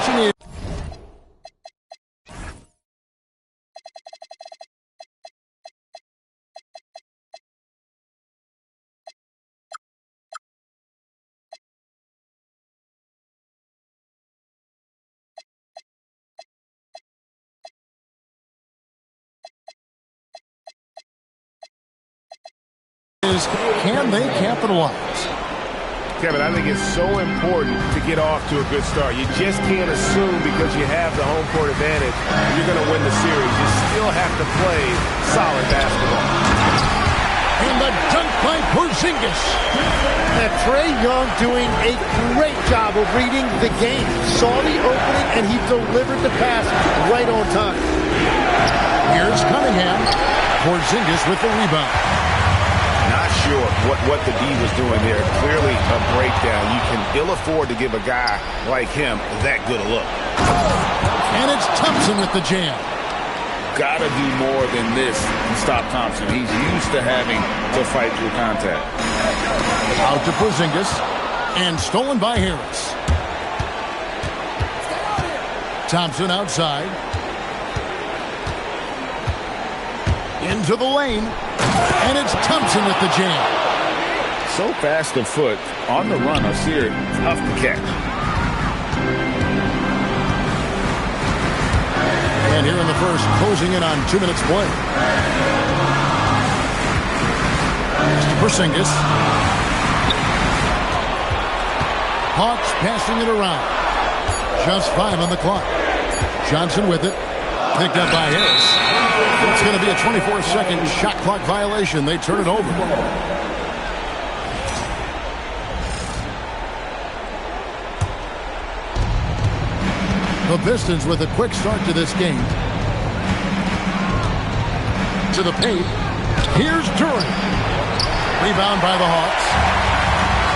Possession is, can they capitalize? Kevin, I think it's so important to get off to a good start. You just can't assume because you have the home court advantage you're going to win the series. You still have to play solid basketball. And the dunk by Porzingis. And Trae Young doing a great job of reading the game. Saw the opening, and he delivered the pass right on time. Here's Cunningham. Porzingis with the rebound. Not sure what the D was doing there. Clearly a breakdown. You can ill afford to give a guy like him that good a look. And it's Thompson with the jam. Got to do more than this to stop Thompson. He's used to having to fight through contact. Out to Porzingis. And stolen by Harris. Thompson outside. Into the lane. And it's Thompson with the jam. So fast of foot on the run. I see it. Tough to catch. And here in the first, closing in on 2 minutes play. Porzingis. Hawks passing it around. Just 5 on the clock. Johnson with it. Picked up by Harris. It's going to be a 24-second shot clock violation. They turn it over. The Pistons with a quick start to this game. To the paint. Here's Duran. Rebound by the Hawks.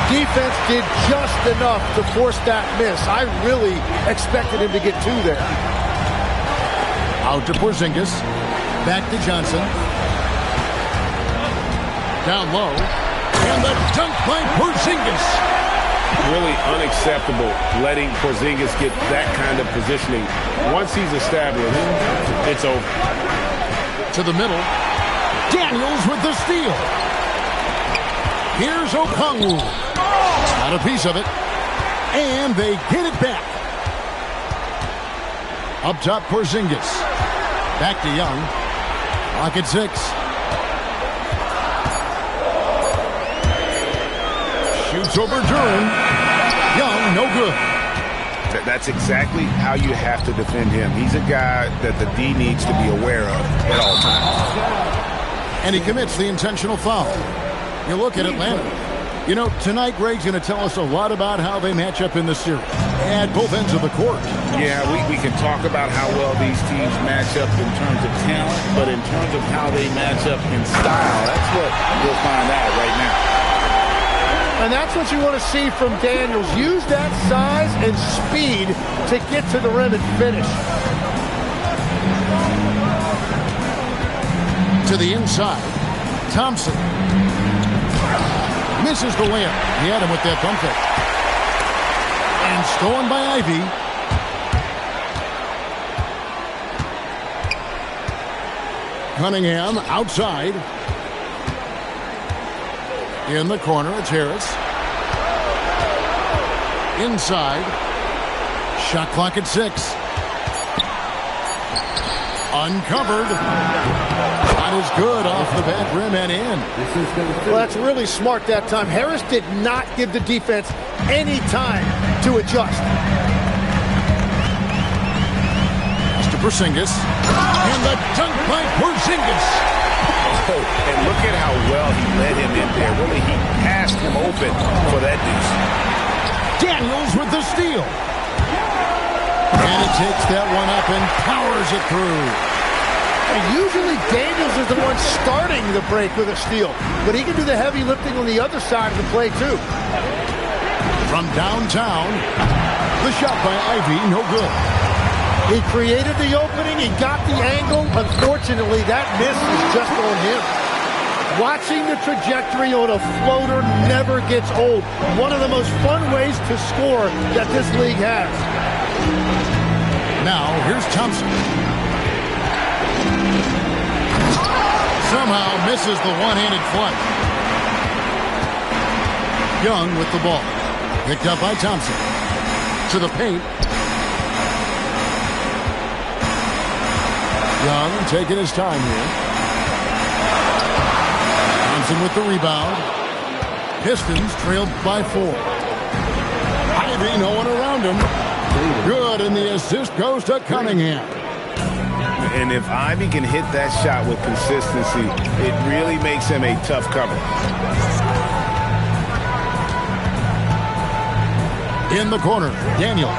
Defense did just enough to force that miss. I really expected him to get 2 there. Out to Porzingis. Back to Johnson. Down low. And the dunk by Porzingis. Really unacceptable letting Porzingis get that kind of positioning. Once he's established, it's over. To the middle. Daniels with the steal. Here's Okongwu. Got a piece of it. And they get it back. Up top, Porzingis. Back to Young. Clock at 6. Shoots over Duran. Young, no good. That's exactly how you have to defend him. He's a guy that the D needs to be aware of at all times. And he commits the intentional foul. You look at Atlanta. You know, tonight Greg's going to tell us a lot about how they match up in the series at both ends of the court. Yeah, we can talk about how well these teams match up in terms of talent, but in terms of how they match up in style, that's what we'll find out right now. And that's what you want to see from Daniels. Use that size and speed to get to the rim and finish. To the inside, Thompson. Misses the layup. He had him with that bump fake. And stolen by Ivy. Cunningham outside. In the corner, it's Harris. Inside. Shot clock at 6. Uncovered. Shot is good off the back rim and in. Well, that's really smart that time. Harris did not give the defense any time to adjust. Pass to Porzingis. And the dunk by Porzingis. Oh, and look at how well he led him in there. Really, he passed him open for that deuce. Daniels with the steal. And it takes that one up and powers it through. And usually Daniels is the one starting the break with a steal, but he can do the heavy lifting on the other side of the play too. From downtown, the shot by Ivy, no good. He created the opening, he got the angle. Unfortunately, that miss is just on him. Watching the trajectory on a floater never gets old. One of the most fun ways to score that this league has. Now, here's Thompson. Somehow misses the one-handed flush. Young with the ball. Picked up by Thompson. To the paint. Young taking his time here. Thompson with the rebound. Pistons trailed by 4. Ivy, no one around him. Good, and the assist goes to Cunningham. And if Ivy can hit that shot with consistency, it really makes him a tough cover. In the corner, Daniels.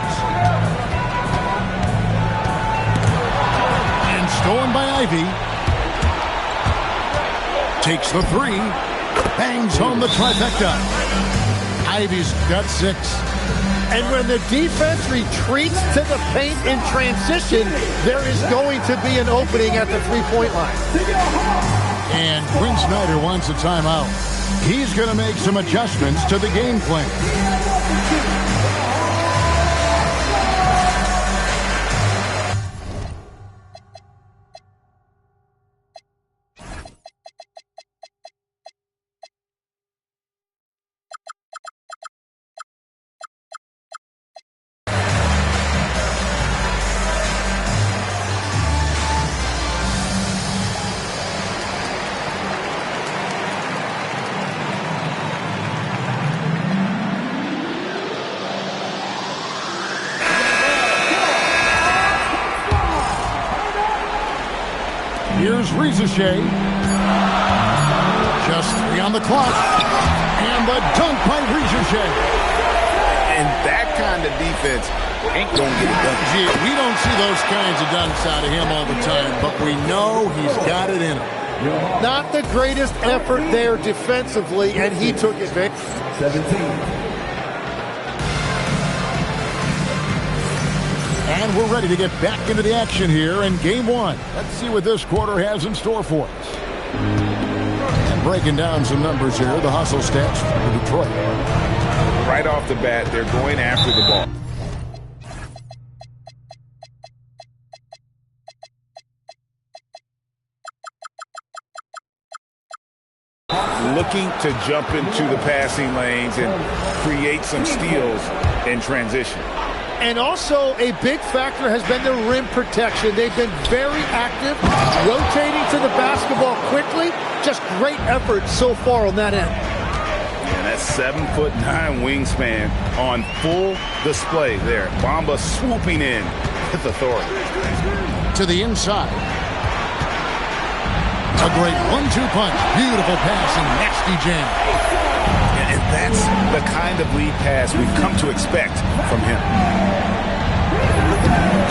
And stolen by Ivy. Takes the 3. Bangs home the trifecta. Ivy's got 6. And when the defense retreats to the paint in transition, there is going to be an opening at the three-point line. And Quinn Snyder wants a timeout. He's going to make some adjustments to the game plan. Here's Ricochet. Just 3 on the clock. And the dunk by Ricochet. And that kind of defense ain't going to get it done. Gee, we don't see those kinds of dunks out of him all the time, but we know he's got it in him. Not the greatest effort there defensively, and he took it, Vic. 17. And we're ready to get back into the action here in Game 1. Let's see what this quarter has in store for us. And breaking down some numbers here, the hustle stats for Detroit. Right off the bat, they're going after the ball. Looking to jump into the passing lanes and create some steals in transition. And also a big factor has been their rim protection. They've been very active, rotating to the basketball quickly. Just great effort so far on that end. And that 7'9" wingspan on full display there. Bamba swooping in with authority. To the inside. A great 1-2 punch. Beautiful pass and nasty jam. And that's the kind of lead pass we've come to expect from him.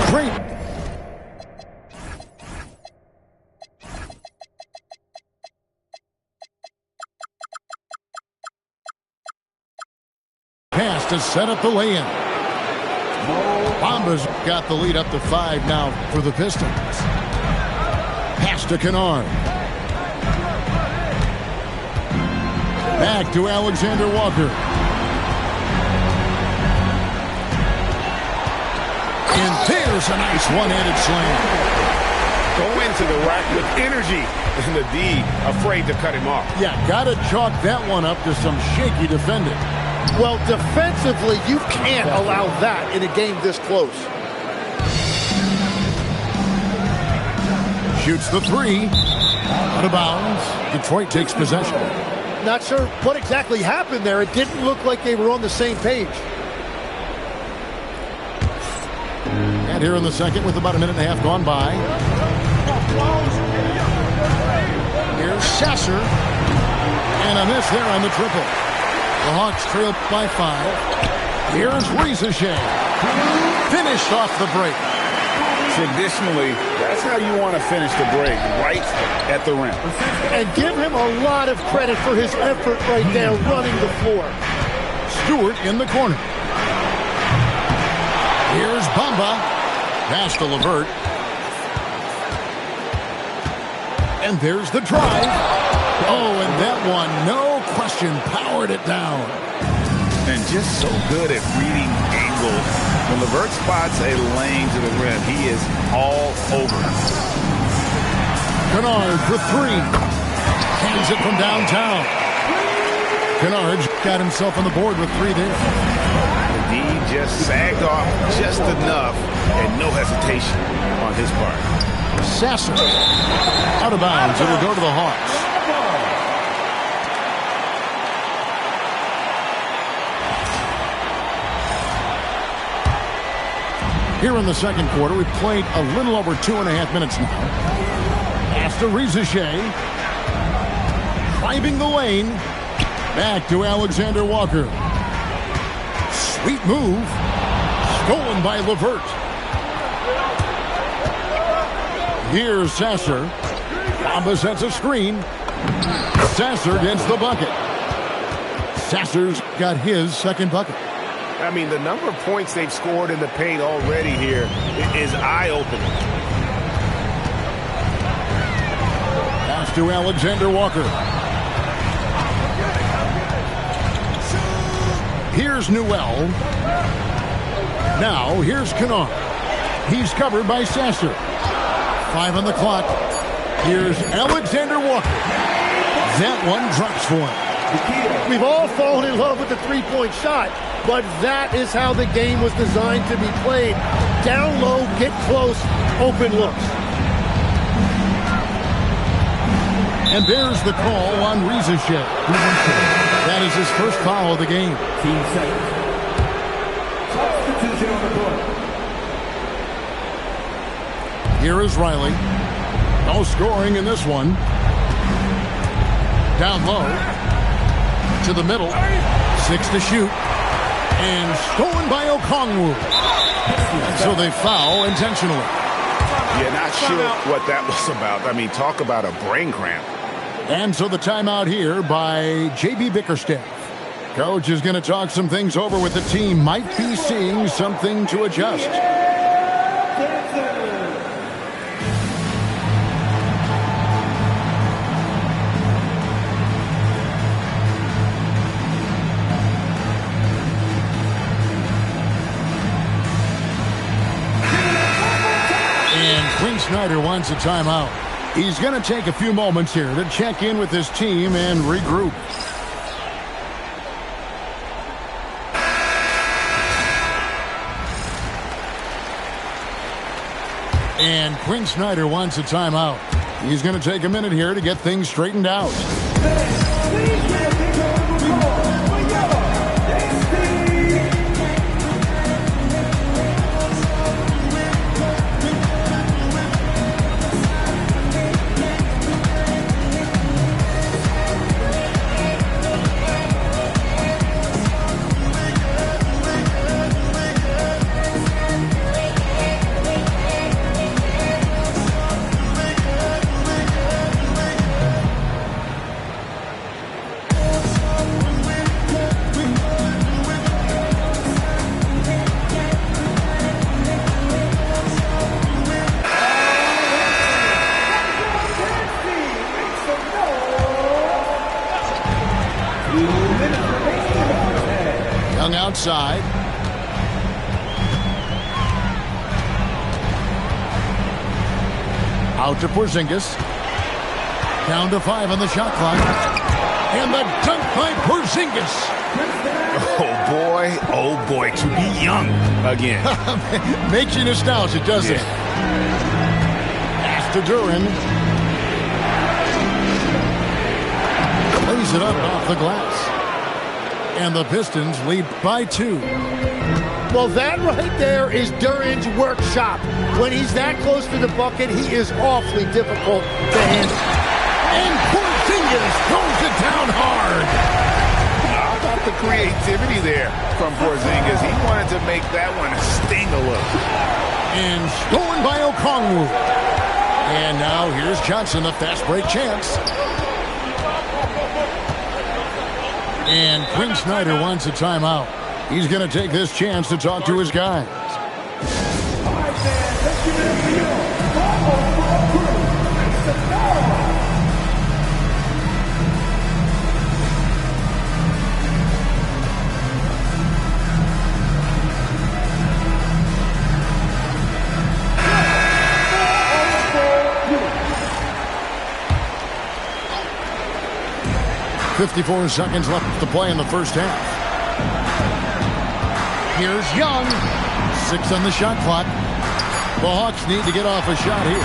Great. Pass to set up the lay-in. Bamba's got the lead up to 5 now for the Pistons. Pass to Kennard. Back to Alexander Walker. And there's a nice one-handed slam. Go into the rack with energy. And the D afraid to cut him off. Yeah, got to chalk that one up to some shaky defending. Well, defensively, you can't allow that in a game this close. Shoots the 3. Out of bounds. Detroit takes possession. Not sure what exactly happened there. It didn't look like they were on the same page. And here in the second with about a minute and a half gone by. Here's Sasser. And a miss there on the triple. The Hawks trail by 5. Here's Ricochet. Finished off the break. Traditionally, that's how you want to finish the break, right at the rim. And give him a lot of credit for his effort right there running the floor. Stewart in the corner. Here's Bamba. Pass to LeVert. And there's the drive. Oh, and that one, no question, powered it down. And just so good at reading angles. When LeVert spots a lane to the rim, he is all over. Kennard for three. Hands it from downtown. Kennard's got himself on the board with three there. The D just sagged off just enough and no hesitation on his part. Sasser out of bounds. It'll go to the Hawks. Here in the second quarter, we've played a little over 2.5 minutes now. Pass to Rizachet. Driving the lane. Back to Alexander Walker. Sweet move. Stolen by LeVert. Here's Sasser. Bamba sets a screen. Sasser gets the bucket. Sasser's got his second bucket. I mean, the number of points they've scored in the paint already here is eye-opening. Pass to Alexander Walker. Here's Newell. Now, here's Kennard. He's covered by Sasser. 5 on the clock. Here's Alexander Walker. That one drops for him. We've all fallen in love with the three-point shot, but that is how the game was designed to be played. Down low, get close, open looks. And there's the call on Rizachet. That is his first foul of the game. Team seconds. Substitution on the court. Here is Riley. No scoring in this one. Down low. To the middle. 6 to shoot. And stolen by Okongwu. And so they foul intentionally. Yeah, not sure what that was about. I mean, talk about a brain cramp. And so the timeout here by J.B. Bickerstaff. Coach is going to talk some things over with the team. Might be seeing something to adjust. And Quinn Snyder wants a timeout. He's going to take a few moments here to check in with his team and regroup. And Quinn Snyder wants a timeout. He's going to take a minute here to get things straightened out. Young outside. Out to Porzingis. Down to 5 on the shot clock. And the dunk by Porzingis. Oh boy, to be young again. Makes you nostalgic, doesn't it? Pass to Duren. Plays it up off the glass. And the Pistons lead by 2. Well, that right there is Duren's workshop. When he's that close to the bucket, he is awfully difficult to handle. And Porzingis throws it down hard. How about the creativity there from Porzingis? He wanted to make that one sting a little. And stolen by Okongwu. And now here's Johnson, the fast break chance. And Quinn Snyder wants a timeout. He's going to take this chance to talk to his guys. 54 seconds left to play in the first half. Here's Young. 6 on the shot clock. The Hawks need to get off a shot here.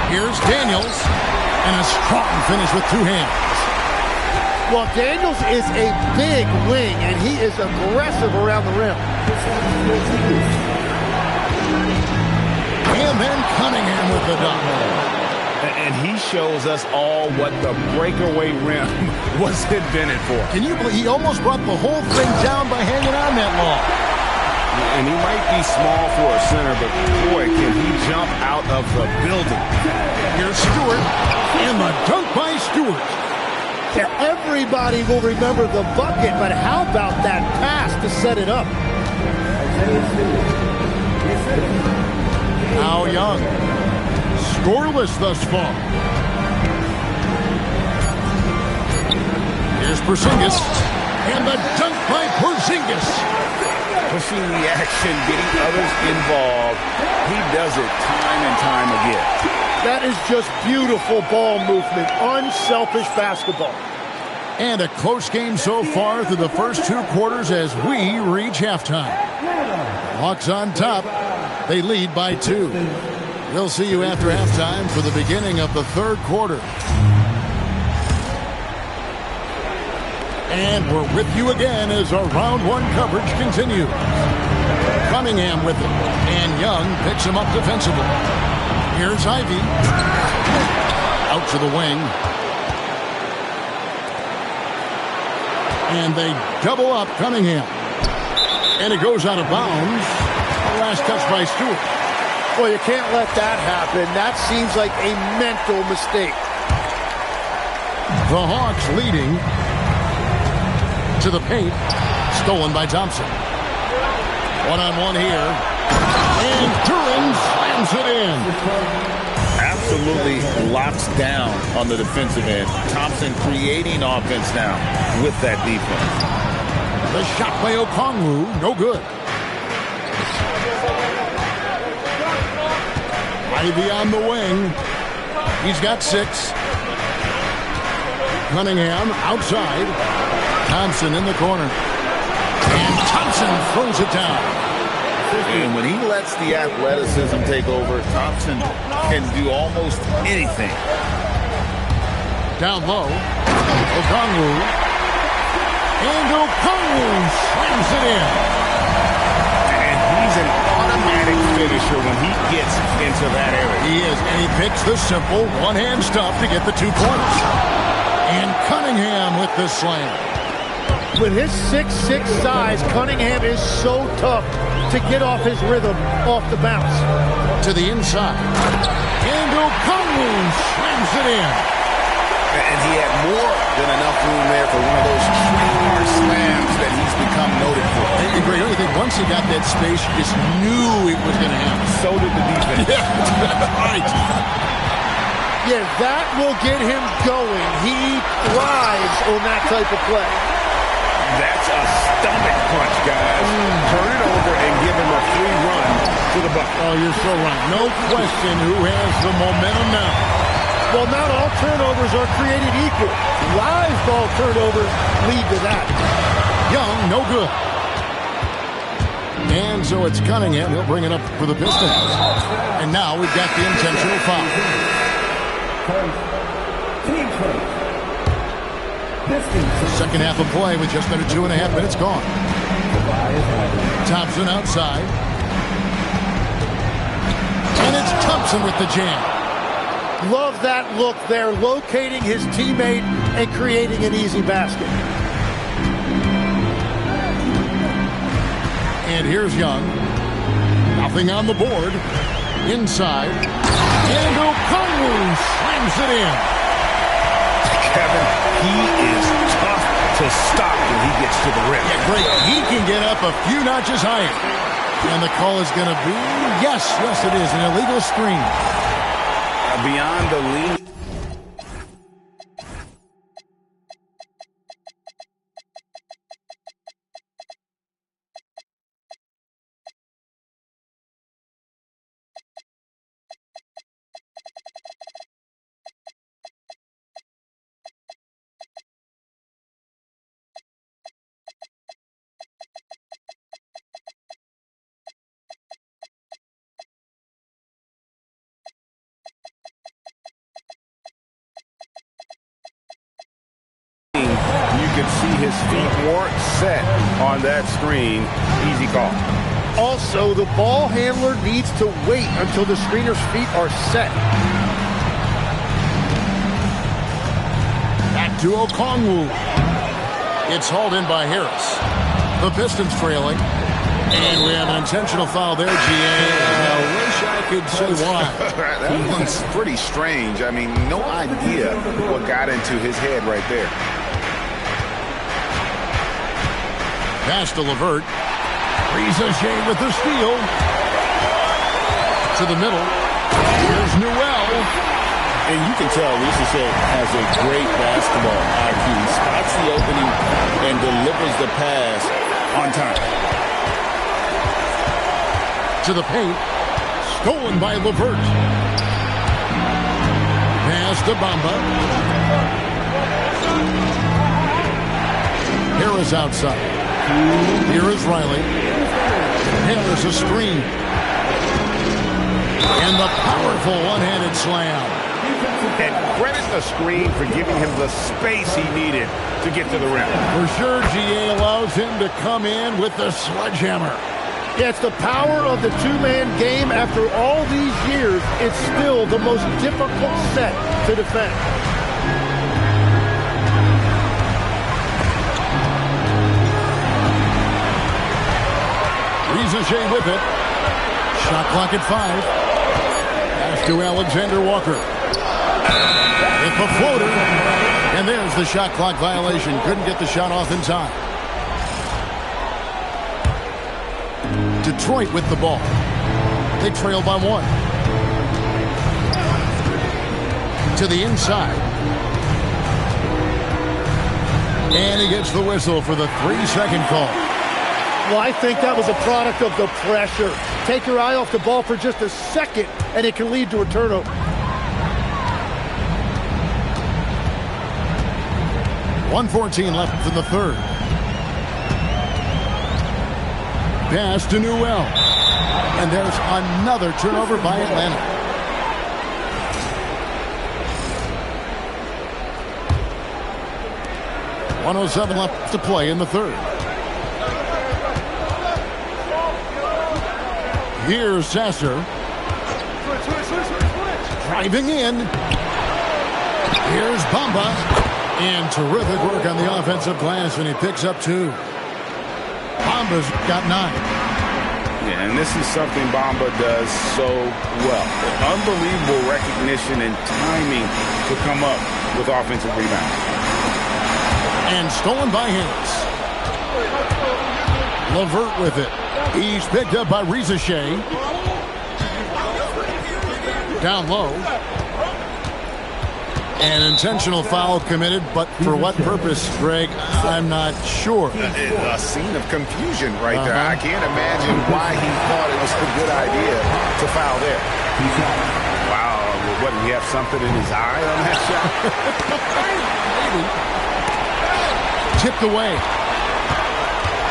Here's Daniels. And a strong finish with 2 hands. Well, Daniels is a big wing, and he is aggressive around the rim. And then Cunningham with the dunk. And he shows us all what the breakaway rim was invented for. Can you believe he almost brought the whole thing down by hanging on that long? And he might be small for a center, but boy, can he jump out of the building. Here's Stewart, and the dunk by Stewart. Yeah, everybody will remember the bucket, but how about that pass to set it up? Now Young. Scoreless thus far. Here's Porzingis. And the dunk by Porzingis. Pushing the action, getting others involved. He does it time and time again. That is just beautiful ball movement. Unselfish basketball. And a close game so far through the first 2 quarters as we reach halftime. Hawks on top. They lead by 2. We'll see you after halftime for the beginning of the 3rd quarter. And we're with you again as our round 1 coverage continues. Cunningham with it. And Young picks him up defensively. Here's Ivy. Out to the wing. And they double up Cunningham. And it goes out of bounds. The last touch by Stewart. Well, you can't let that happen. That seems like a mental mistake. The Hawks leading to the paint. Stolen by Thompson. One-on-one here. And Duran slams it in. Absolutely locks down on the defensive end. Thompson creating offense now with that defense. The shot by Okongwu, no good. Ivy on the wing. He's got 6. Cunningham outside. Thompson in the corner. And Thompson throws it down. And when he lets the athleticism take over, Thompson can do almost anything. Down low. Okongwu. And Okongwu slams it in. And he's an automatic finisher when he gets into that area. He is, and he picks the simple one-hand stuff to get the 2 points. And Cunningham with the slam. With his 6'6" size, Cunningham is so tough to get off his rhythm off the bounce. To the inside. And Okongwu slams it in. And he had more than enough room there for one of those trademark slams that he's become noted for. And Greg, I think once he got that space, you just knew it was going to happen. So did the defense. Yeah, right. Yeah, that will get him going. He thrives on that type of play. That's a stomach punch, guys. Turn it over and give him a free run to the bucket. Oh, you're so right. No question who has the momentum now. Well, not all turnovers are created equal. Live ball turnovers lead to that. Young, no good. And so it's Cunningham. He'll bring it up for the Pistons. And now we've got the intentional foul. Second half of play with just under 2.5 minutes gone. Thompson outside. And it's Thompson with the jam. Love that look there, locating his teammate and creating an easy basket. And here's Young. Nothing on the board. Inside. And Okongwu slams it in. Kevin, he is tough to stop when he gets to the rim. Yeah, great. He can get up a few notches higher. And the call is going to be, yes, it is, an illegal screen. Beyond the lead. weren't set on that screen, easy call. Also, the ball handler needs to wait until the screener's feet are set. Back to Okongwu. It's hauled in by Harris. The Pistons trailing. And we have an intentional foul there, GA. I wish I could say why. That one's pretty strange. I mean, no idea what got into his head right there. Pass to LeVert. Risacher with the steal. To the middle. Here's Newell. And you can tell Risacher has a great basketball IQ. He spots the opening and delivers the pass on time. To the paint. Stolen by LeVert. Pass to Bamba. Harris outside. Here is Riley. Harris a screen. And the powerful one-handed slam. And credit the screen for giving him the space he needed to get to the rim. For sure, GA allows him to come in with the sledgehammer. Yeah, it's the power of the two-man game. After all these years, it's still the most difficult set to defend. Risacher with it. Shot clock at 5. Pass to Alexander Walker. With the floater. And there's the shot clock violation. Couldn't get the shot off in time. Detroit with the ball. They trail by 1. To the inside. And he gets the whistle for the 3-second call. Well, I think that was a product of the pressure. Take your eye off the ball for just a second, and it can lead to a turnover. 1:14 left in the third. Pass to Newell. And there's another turnover by Atlanta. .107 left to play in the third. Here's Sasser. Driving in. Here's Bamba. And terrific work on the offensive glass, and he picks up 2. Bamba's got 9. Yeah, and this is something Bamba does so well. Unbelievable recognition and timing to come up with offensive rebounds. And stolen by Harris. LeVert with it. He's picked up by Risacher. Down low. An intentional foul committed, but for what purpose, Greg? I'm not sure. A scene of confusion right there. I can't imagine why he thought it was a good idea to foul there. Wow, what, did he have something in his eye on that shot? Tipped away.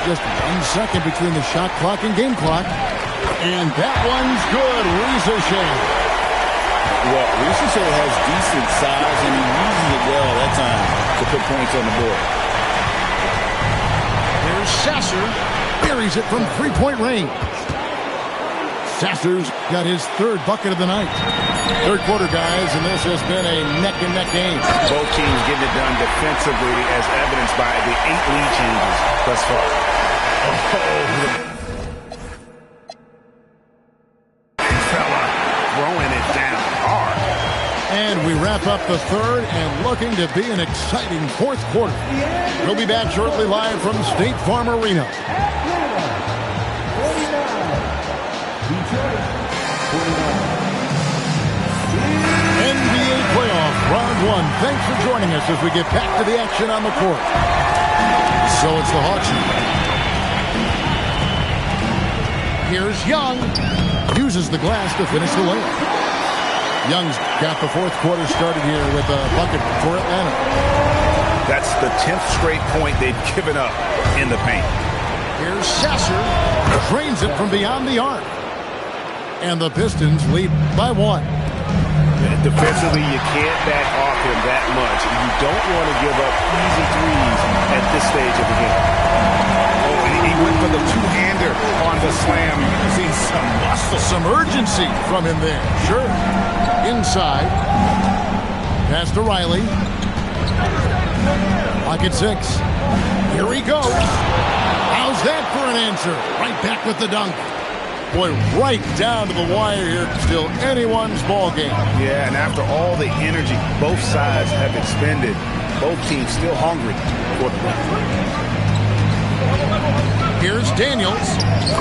Just 1 second between the shot clock and game clock. And that one's good. Risacher. Well, Risacher has decent size, and he uses it well that time to put points on the board. Here's Sasser. Buries it from 3-point range. Sasser's got his 3rd bucket of the night. Third quarter, guys, and this has been a neck-and-neck game. Both teams getting it done defensively, as evidenced by the 8 lead changes thus far. Fella throwing it down hard. And we wrap up the third and looking to be an exciting 4th quarter. We'll be back shortly live from State Farm Arena. NBA playoff round 1. Thanks for joining us as we get back to the action on the court. So it's the Hawks. Here's Young. Uses the glass to finish the layup. Young's got the 4th quarter started here with a bucket for Atlanta. That's the 10th straight point they've given up in the paint. Here's Sasser. Drains it from beyond the arc. And the Pistons lead by 1. Defensively, you can't back off him that much. You don't want to give up easy threes at this stage of the game. Oh, he went for the two-hander on the slam. You can see some muscle. Some urgency from him there. Sure. Inside. Pass to Riley. Pocket 6. Here he goes. How's that for an answer? Right back with the dunk. Boy, right down to the wire here. Still anyone's ball game. Yeah, and after all the energy both sides have expended, both teams still hungry for the win. Here's Daniels.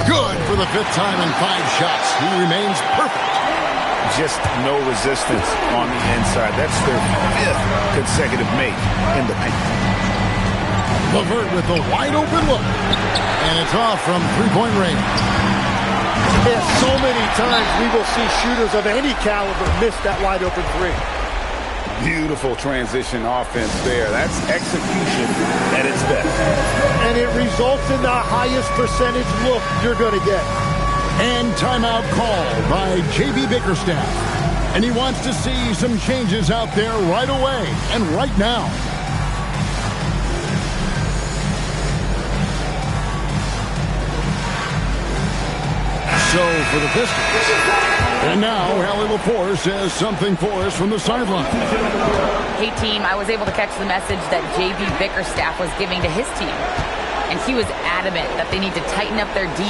Good for the 5th time in 5 shots. He remains perfect. Just no resistance on the inside. That's their 5th consecutive make in the paint. LeVert with a wide open look. And it's off from three-point range. Yeah, so many times we will see shooters of any caliber miss that wide open three. Beautiful transition offense there. That's execution at its best. And it results in the highest percentage look you're going to get. And timeout called by J.B. Bickerstaff. And he wants to see some changes out there right away and right now. So for the Pistons. And now Allie LaForce has something for us from the sideline. Hey team, I was able to catch the message that J.B. Bickerstaff was giving to his team. And he was adamant that they need to tighten up their D.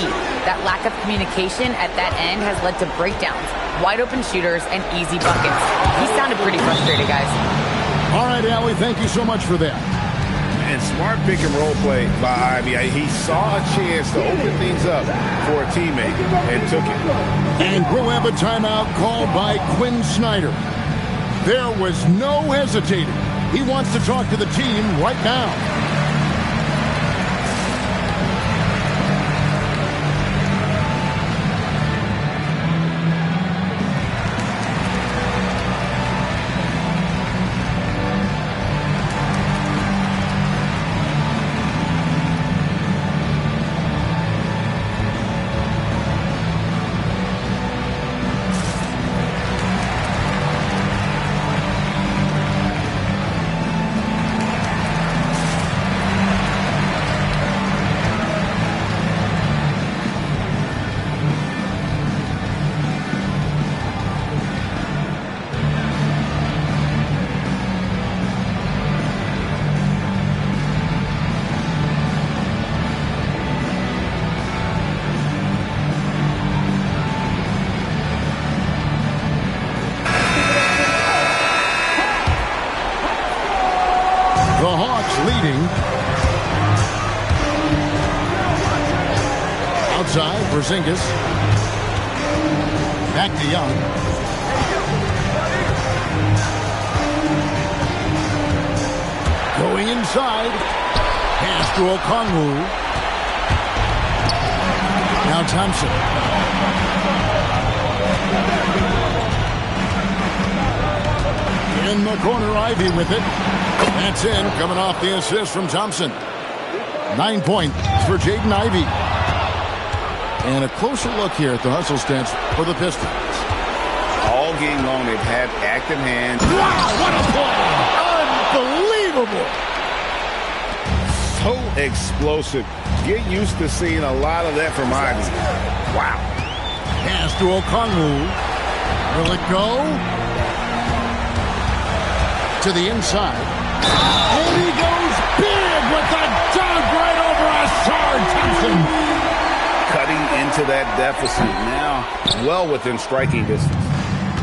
That lack of communication at that end has led to breakdowns, wide open shooters, and easy buckets. He sounded pretty frustrated, guys. All right, Allie, thank you so much for that. And smart pick and roll play by Ivy. He saw a chance to open things up for a teammate and took it. And we'll have a timeout called by Quinn Snyder. There was no hesitating. He wants to talk to the team right now. The Hawks leading. Outside, Porzingis. Back to Young. Going inside. Pass to Okongwu. Now Thompson. In the corner, Ivy with it. That's in, coming off the assist from Thompson. 9 points for Jaden Ivey. And a closer look here at the hustle stats for the Pistons. All game long, they've had active hands. Wow, what a play! Unbelievable! So explosive. Get used to seeing a lot of that from Ivy. Wow. Pass to Okongwu. Will it go? To the inside. And he goes big with the dunk right over Ausar Thompson. Cutting into that deficit now, well within striking distance.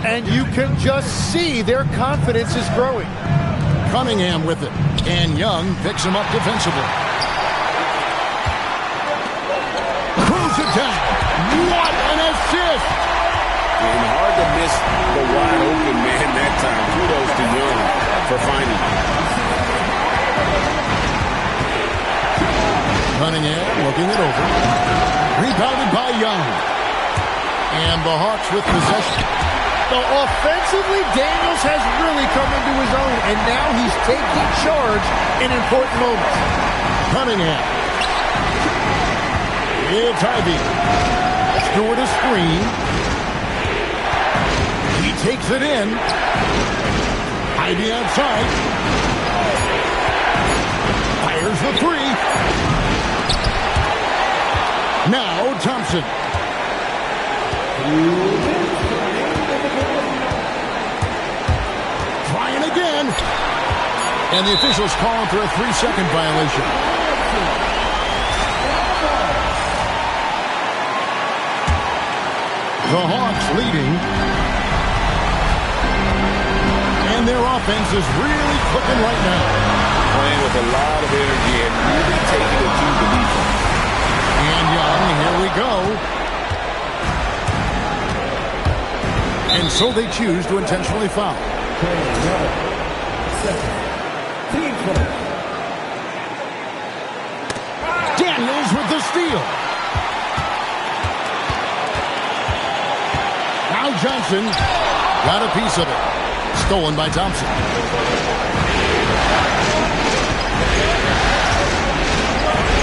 And you can just see their confidence is growing. Cunningham with it. And Young picks him up defensively. Cruise it down. What an assist! And hard to miss the wide open man that time. Kudos to Young for finding him. Cunningham looking it over. Rebounded by Young. And the Hawks with possession. So offensively, Daniels has really come into his own, and now he's taking charge in important moments. Cunningham. It's Ivy. Stewart a screen. Beats takes it in. Ivy outside. Fires the three. Now Thompson. Trying again. And the officials calling for a 3-second violation. The Hawks leading. And their offense is really clicking right now. Playing with a lot of energy and really taking it to the defense. And Young, here we go. And so they choose to intentionally foul. Daniels with the steal. Now Johnson got a piece of it. Stolen by Thompson.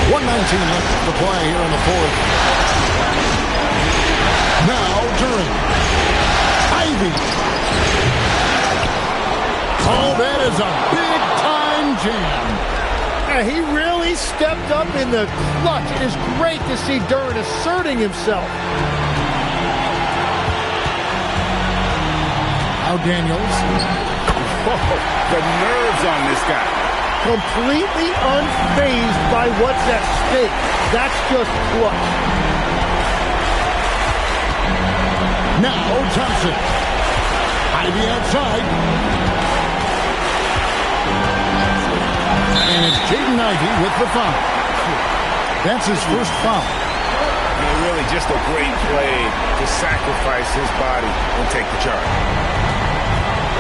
.119 left to play here in the fourth. Now Duren. Ivy. Oh, that is a big-time jam. Yeah, he really stepped up in the clutch. It is great to see Duren asserting himself. Now Daniels. Oh, the nerves on this guy. Completely unfazed by what's at stake. That's just clutch. Now Thompson. Ivy outside. And it's Jaden Ivey with the foul. That's his first foul. I mean, really just a great play to sacrifice his body and take the charge.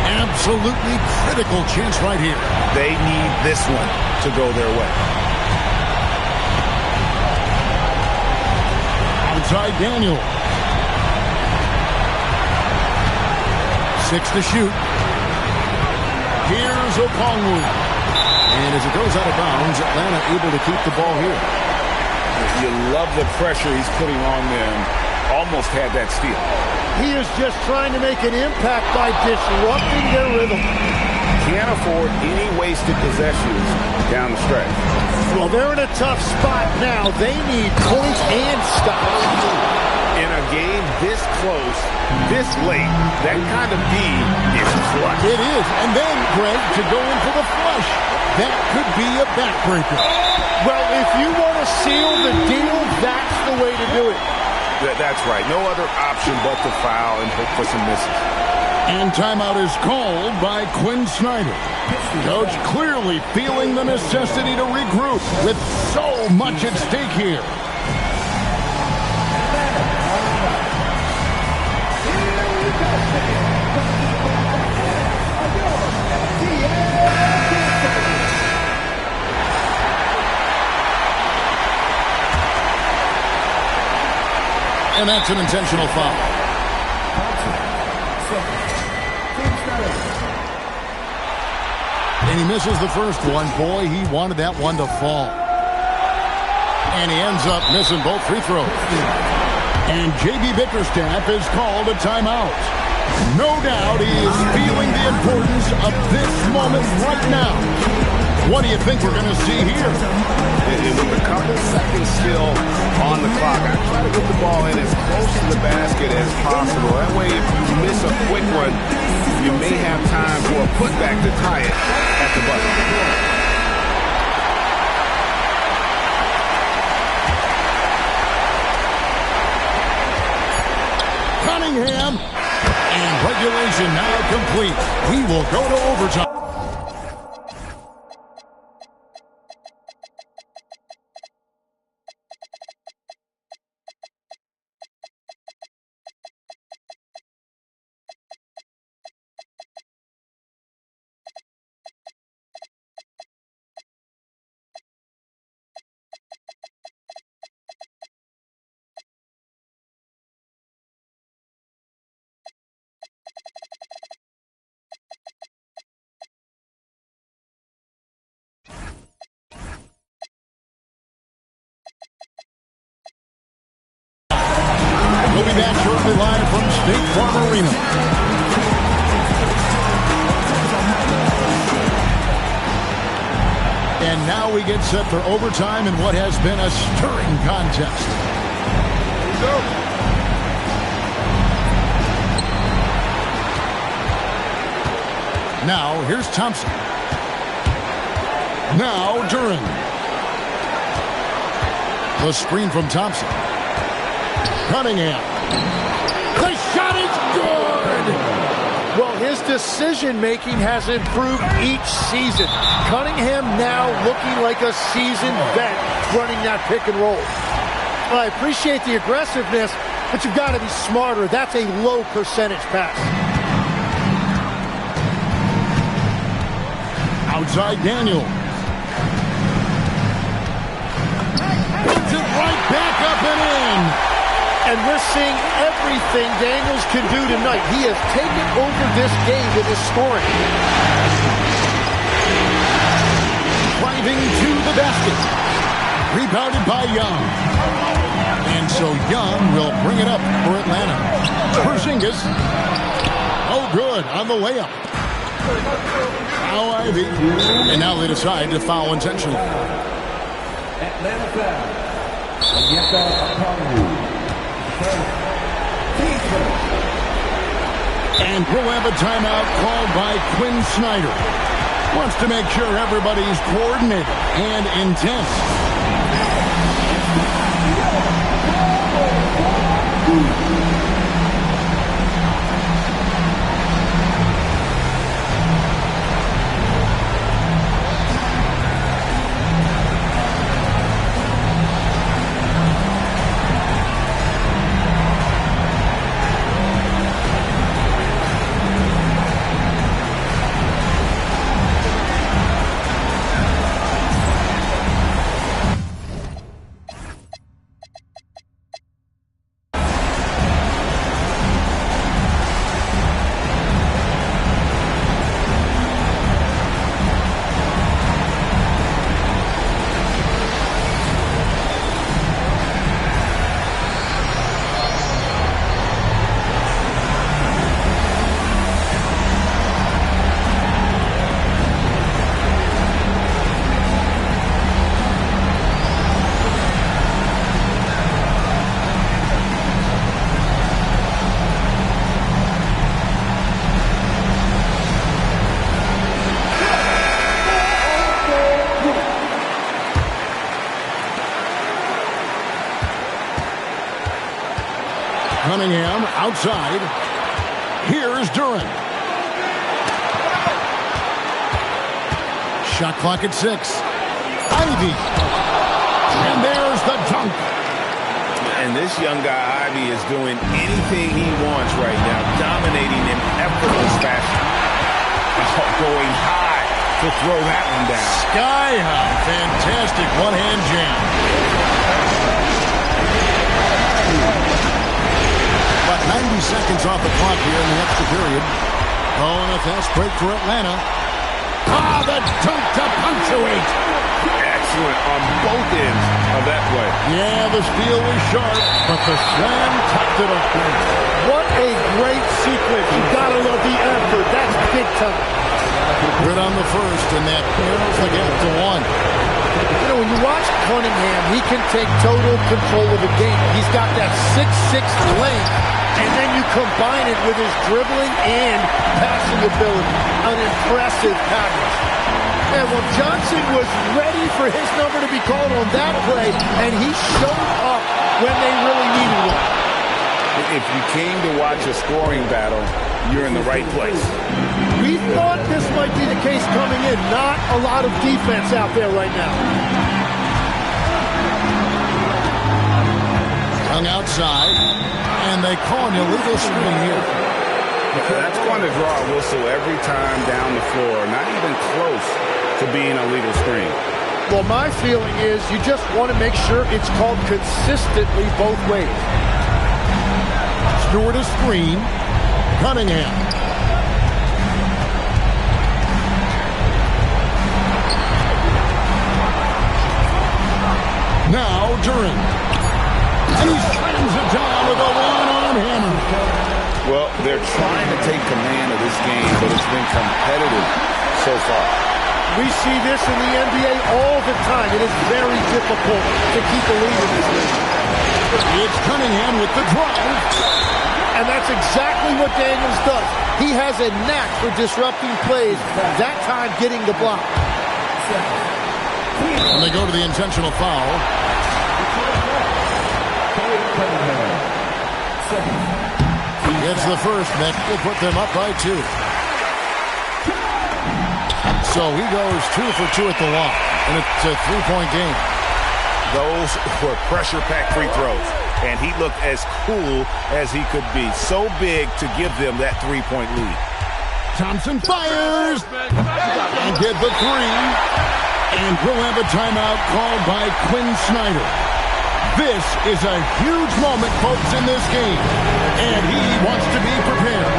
Absolutely critical chance right here. They need this one to go their way. Outside Daniel. 6 to shoot. Here's Okongwu. And as it goes out of bounds, Atlanta able to keep the ball here. You love the pressure he's putting on them. Almost had that steal. He is just trying to make an impact by disrupting their rhythm. Can't afford any wasted possessions down the stretch. Well, they're in a tough spot now. They need points and stops. In a game this close, this late, that kind of D is clutch. It is. And then, Greg, to go into the flush, that could be a backbreaker. Well, if you want to seal the deal, that's the way to do it. That's right. No other option but to foul and hope for some misses. And timeout is called by Quinn Snyder. Coach clearly feeling the necessity to regroup with so much at stake here. And that's an intentional foul. And he misses the first one. Boy, he wanted that one to fall. And he ends up missing both free throws. And J.B. Bickerstaff is called a timeout. No doubt he is feeling the importance of this moment right now. What do you think we're going to see here? With a couple seconds still on the clock, I try to get the ball in as close to the basket as possible. That way, if you miss a quick one, you may have time for a putback to tie it at the buzzer. Cunningham, and regulation now complete. We will go to overtime. We'll be back shortly live from State Farm Arena. And now we get set for overtime in what has been a stirring contest. Now, here's Thompson. Now, Duren. The screen from Thompson. Cunningham. The shot is good! Well, his decision-making has improved each season. Cunningham now looking like a seasoned vet running that pick and roll. Well, I appreciate the aggressiveness, but you've got to be smarter. That's a low percentage pass. Outside Daniel. Puts it right back up and in. And we're seeing everything Daniels can do tonight. He has taken over this game with his scoring. Driving to the basket. Rebounded by Young. And so Young will bring it up for Atlanta. Porzingis. Oh, good on the layup. Foul Ivy. And now they decide to foul intentionally. Atlanta foul. And we'll have a timeout called by Quinn Snyder. Wants to make sure everybody's coordinated and intense. Cunningham outside. Here's Duren. Shot clock at 6. Ivy. And there's the dunk. And this young guy, Ivy, is doing anything he wants right now, dominating in effortless fashion. Going high to throw that one down. Sky high. Fantastic one-hand jam. About 90 seconds off the clock here in the extra period. Oh, and a fast break for Atlanta. Ah, the dunk to punctuate. Excellent on both ends of that play. Yeah, the steal was sharp, but the slam topped it up. What a great sequence. You gotta love the effort. That's big time. Good on the first, and that narrows the gap to 1. You know, when you watch Cunningham, he can take total control of the game. He's got that 6'6" length, and then you combine it with his dribbling and passing ability. An impressive package. And well, Johnson was ready for his number to be called on that play, and he showed up when they really needed one. If you came to watch a scoring battle, you're in the right place. We thought this might be the case coming in. Not a lot of defense out there right now. Young outside, and they call an illegal screen here. That's going to draw a whistle every time down the floor. Not even close to being a legal screen. Well, my feeling is you just want to make sure it's called consistently both ways. Stewart a screen. Cunningham. Now Duren. And he slams it down with a one-arm hammer. Well, they're trying to take command of this game, but it's been competitive so far. We see this in the NBA all the time. It is very difficult to keep a lead in this league. It's Cunningham with the drive. And that's exactly what Daniels does. He has a knack for disrupting plays, that time getting the block. And they go to the intentional foul. Gets the first, that will put them up by 2. So he goes 2 for 2 at the line, and it's a 3-point game. Those were pressure-packed free throws, and he looked as cool as he could be. So big to give them that 3-point lead. Thompson fires and get the 3. And we'll have a timeout called by Quinn Snyder. This is a huge moment, folks, in this game, and he wants to be prepared.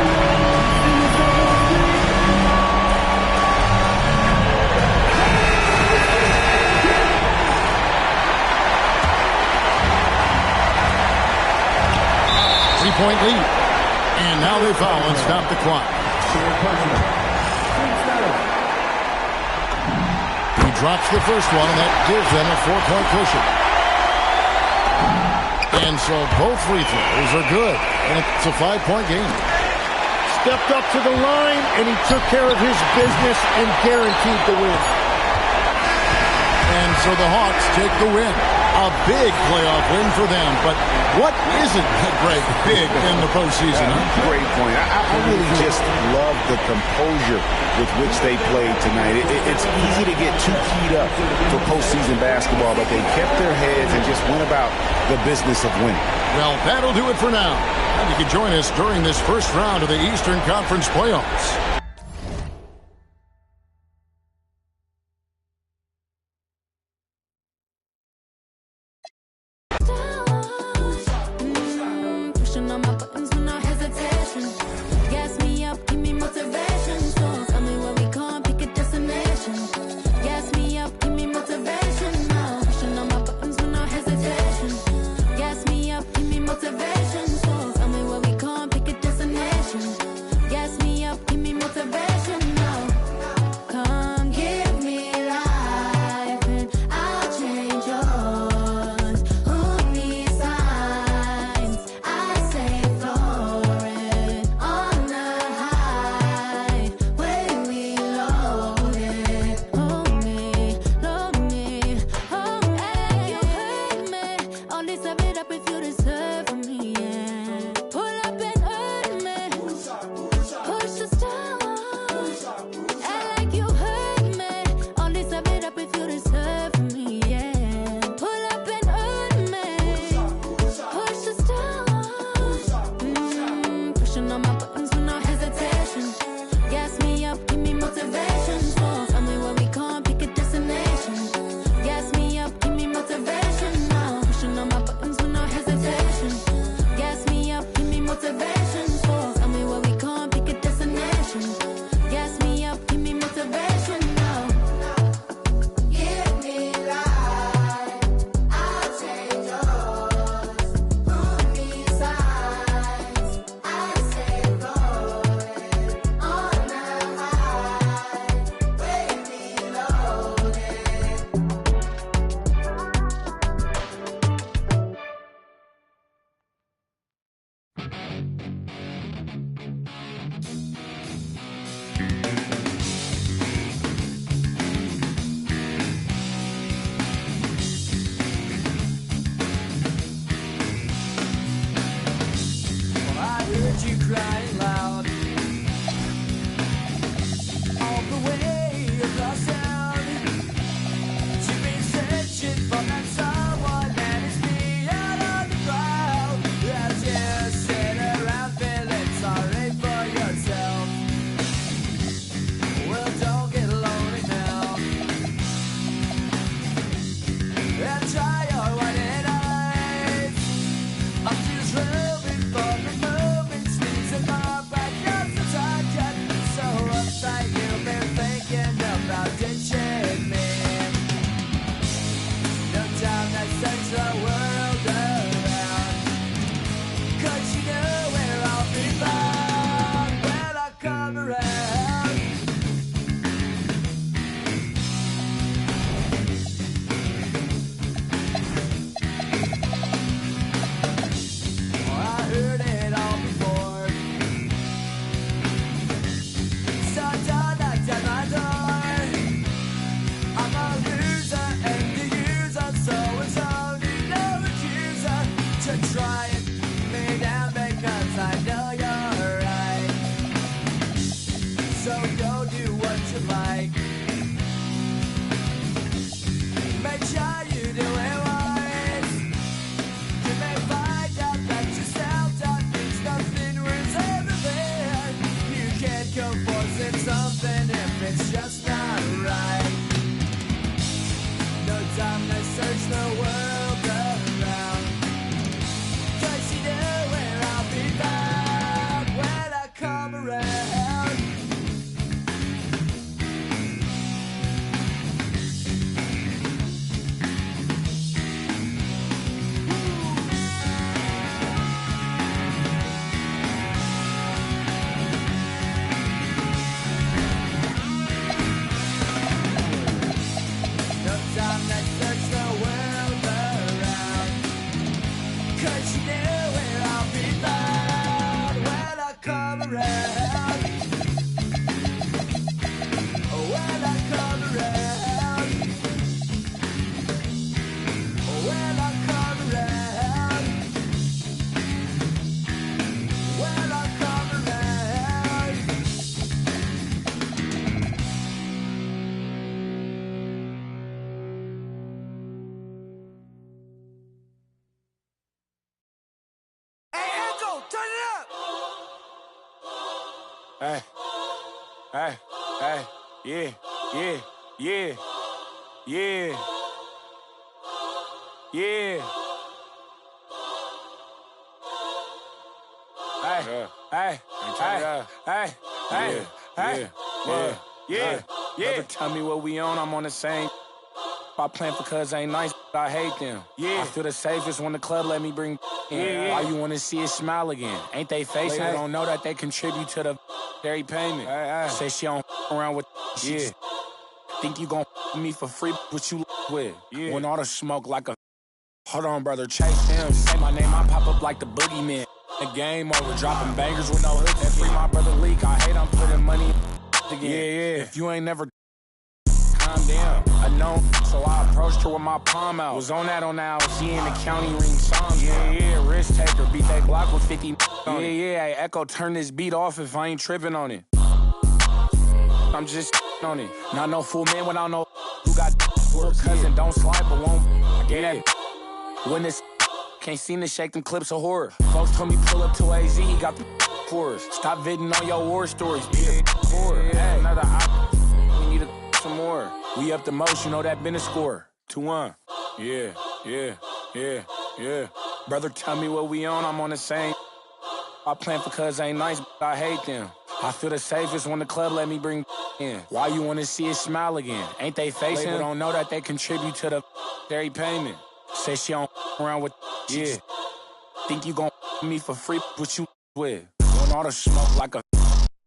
Point lead. And now they foul and stop the clock. He drops the first one, and that gives them a 4-point cushion. And so both free throws are good. And it's a 5-point game. Stepped up to the line, and he took care of his business and guaranteed the win. And so the Hawks take the win. A big playoff win for them. But what isn't Greg big in the postseason? Great point. I really just love the composure with which they played tonight. It's easy to get too keyed up for postseason basketball, but they kept their heads and just went about the business of winning. Well, that'll do it for now. And you can join us during this first round of the Eastern Conference playoffs. I'm just hoping for the moment, sneeze above. it's just not right. No time to search the world around, 'cause you know where I'll be found when I come around. No time to search the world around, 'cause you know where I'll be found when I come around. When I come around. When I come around. When I come around. Hey, Echo, turn it up! Hey, hey, hey, yeah, yeah, yeah, yeah, yeah. Hey, hey, hey, hey, hey, yeah, yeah. Tell me what we on, I'm on the same. I plan for cuz ain't nice, but I hate them. Yeah. I feel the safest when the club let me bring in. Why you wanna see it smile again? Ain't they facing? They don't know that they contribute to the dairy payment. Say she don't around with shit. Think you gon' me for free, what you with? When all the smoke like a. Hold on, brother, chase him. Say my name, I pop up like the boogeyman. The game over, dropping bangers with no hooks. And free my brother Leak, I hate I'm putting money again. Yeah. If you ain't never calm down, I know, so I approached her with my palm out. Was on that she in the county ring songs. Yeah, risk taker, beat that Glock with 50 on it. Yeah, hey, Echo, turn this beat off if I ain't tripping on it. I'm just on it. Not no fool man without no who got little cousin, don't slide but won't get that. When this can't seem to shake them clips of horror. Folks told me pull up to AZ, he got the for us. Stop viding on your war stories, be a for it. Hey, another we need some more. We up the most, you know that been a score. 2-1. Yeah. Brother, tell me what we on, I'm on the same. I plan for cuz ain't nice, but I hate them. I feel the safest when the club let me bring in. Why you wanna see it smile again? Ain't they facing? They don't know that they contribute to the dairy payment. Say she don't around with Think you gon' me for free, what you with? When all the smoke like a.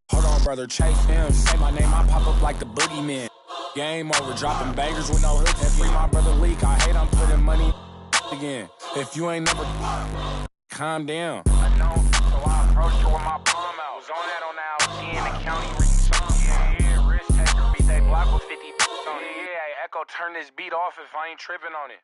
Hold on, brother, chase him. Say my name, I pop up like the boogeyman. Game over, dropping bangers with no hooks. And free my brother Leak, I hate I'm putting money again. If you ain't never calm down. I know, so I approached her with my palm out. Was on that she in the county ring song. Yeah, risk taker, beat that Glock with 50 on it. Yeah, hey, Echo, turn this beat off if I ain't tripping on it.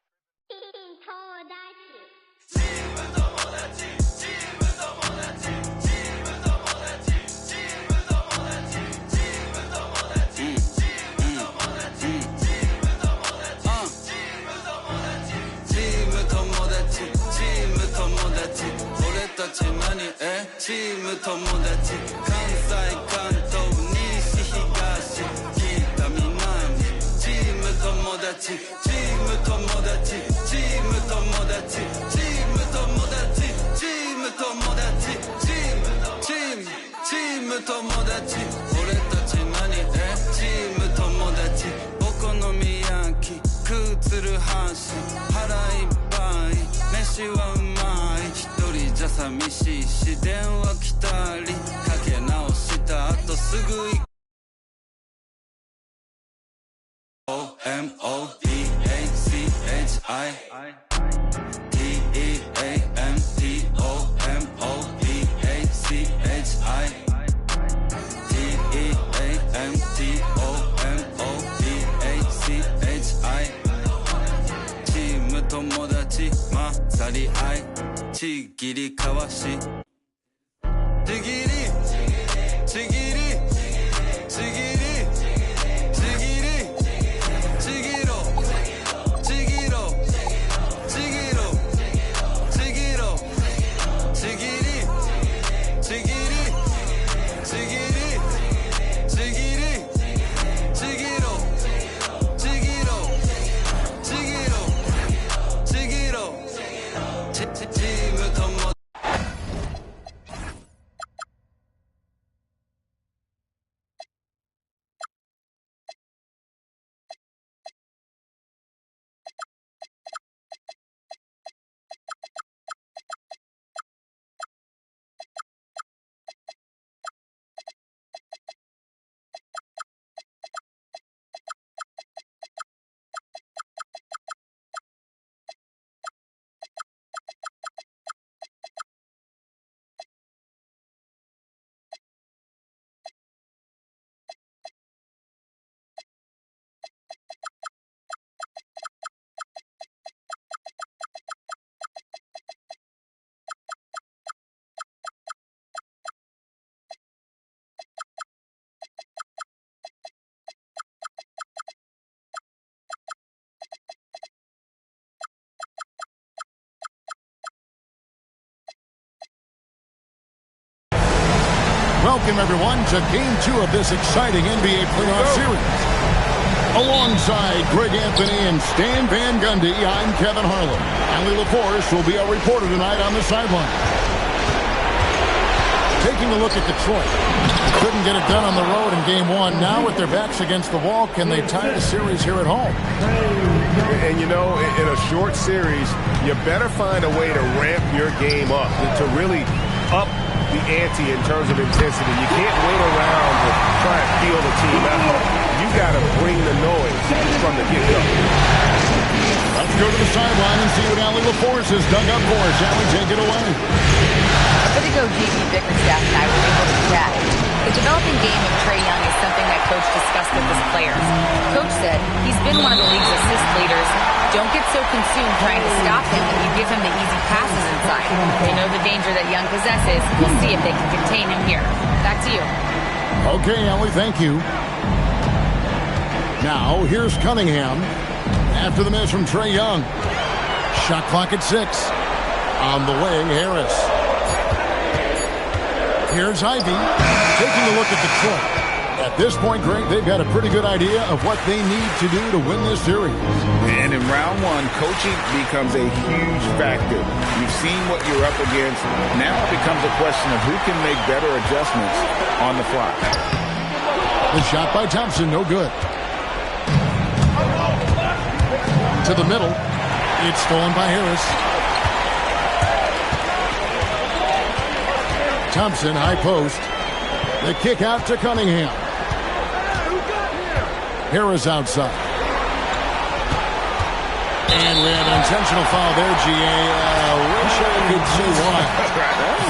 チーム友達関西関東西東北南チーム友達チーム友達チーム友達チーム友達チーム友達チーム友達俺たち何チーム友達お好み焼き食うつる阪神腹いっぱい飯はうまい一人じゃ寂しいし電話来たりかけ直した後すぐ行く 友達混ざり合いちぎりかわしちぎりちぎりちぎりちぎりちぎろちぎろちぎろちぎろちぎりちぎりちぎりちぎり Welcome, everyone, to Game 2 of this exciting NBA playoff series. Alongside Greg Anthony and Stan Van Gundy, I'm Kevin Harlan. Allie LaForce will be our reporter tonight on the sideline. Taking a look at Detroit. Couldn't get it done on the road in Game 1. Now with their backs against the wall, can they tie the series here at home? And, you know, in a short series, you better find a way to ramp your game up, to really up the ante in terms of intensity. You can't wait around to try and feel the team out. You got to bring the noise from the get-go. Let's go to the sideline and see what Allie LaForce has dug up for us. Allie, take it away. A bit ago, JB Bickerstaff and I were able to chat. The developing game of Trae Young is something that Coach discussed with his players. Coach said he's been one of the league's assist leaders. Don't get so consumed trying to stop him that you give him the easy passes inside. They know the danger that Young possesses. We'll see if they can contain him here. Back to you. Okay, Allie, thank you. Now, here's Cunningham. After the miss from Trae Young. Shot clock at 6. On the wing, Harris. Here's Ivy taking a look at Detroit. At this point, Greg, they've got a pretty good idea of what they need to do to win this series. And in round 1, coaching becomes a huge factor. You've seen what you're up against. Now it becomes a question of who can make better adjustments on the fly. The shot by Thompson, no good. To the middle. It's stolen by Harris. Thompson, high post. The kick out to Cunningham. Harris outside. And we have an intentional foul there, G.A. Wish I could see why.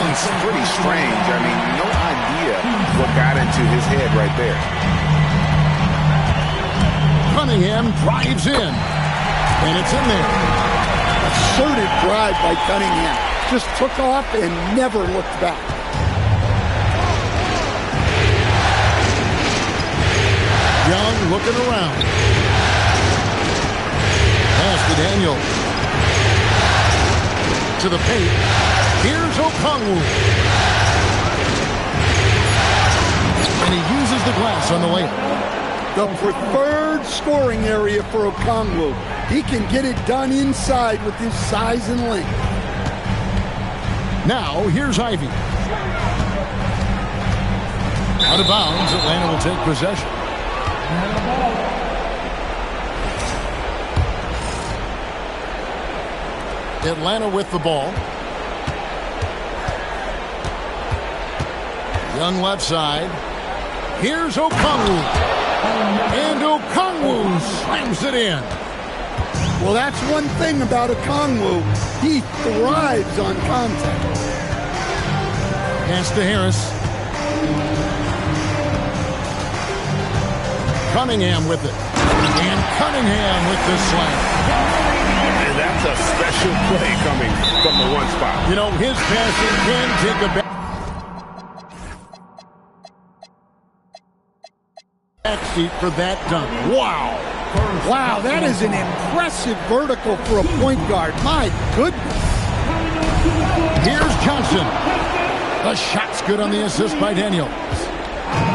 That's pretty strange. I mean, no idea what got into his head right there. Cunningham drives in. And it's in there. Assertive drive by Cunningham. Just took off and never looked back. Young looking around. Pass to Daniel. To the paint. Here's Okongwu. And he uses the glass on the layup. The preferred scoring area for Okongwu. He can get it done inside with his size and length. Now, here's Ivy. Out of bounds, Atlanta will take possession. Atlanta with the ball. Young left side. Here's Okongwu. And Okongwu slams it in. Well, that's one thing about Okongwu. He thrives on contact. Pass to Harris. Cunningham with it. And Cunningham with the slam. And that's a special play coming from the one spot. You know, his passing can take a backseat for that dunk. Wow. Wow, that is an impressive vertical for a point guard. My goodness. Here's Johnson. The shot's good on the assist by Daniel.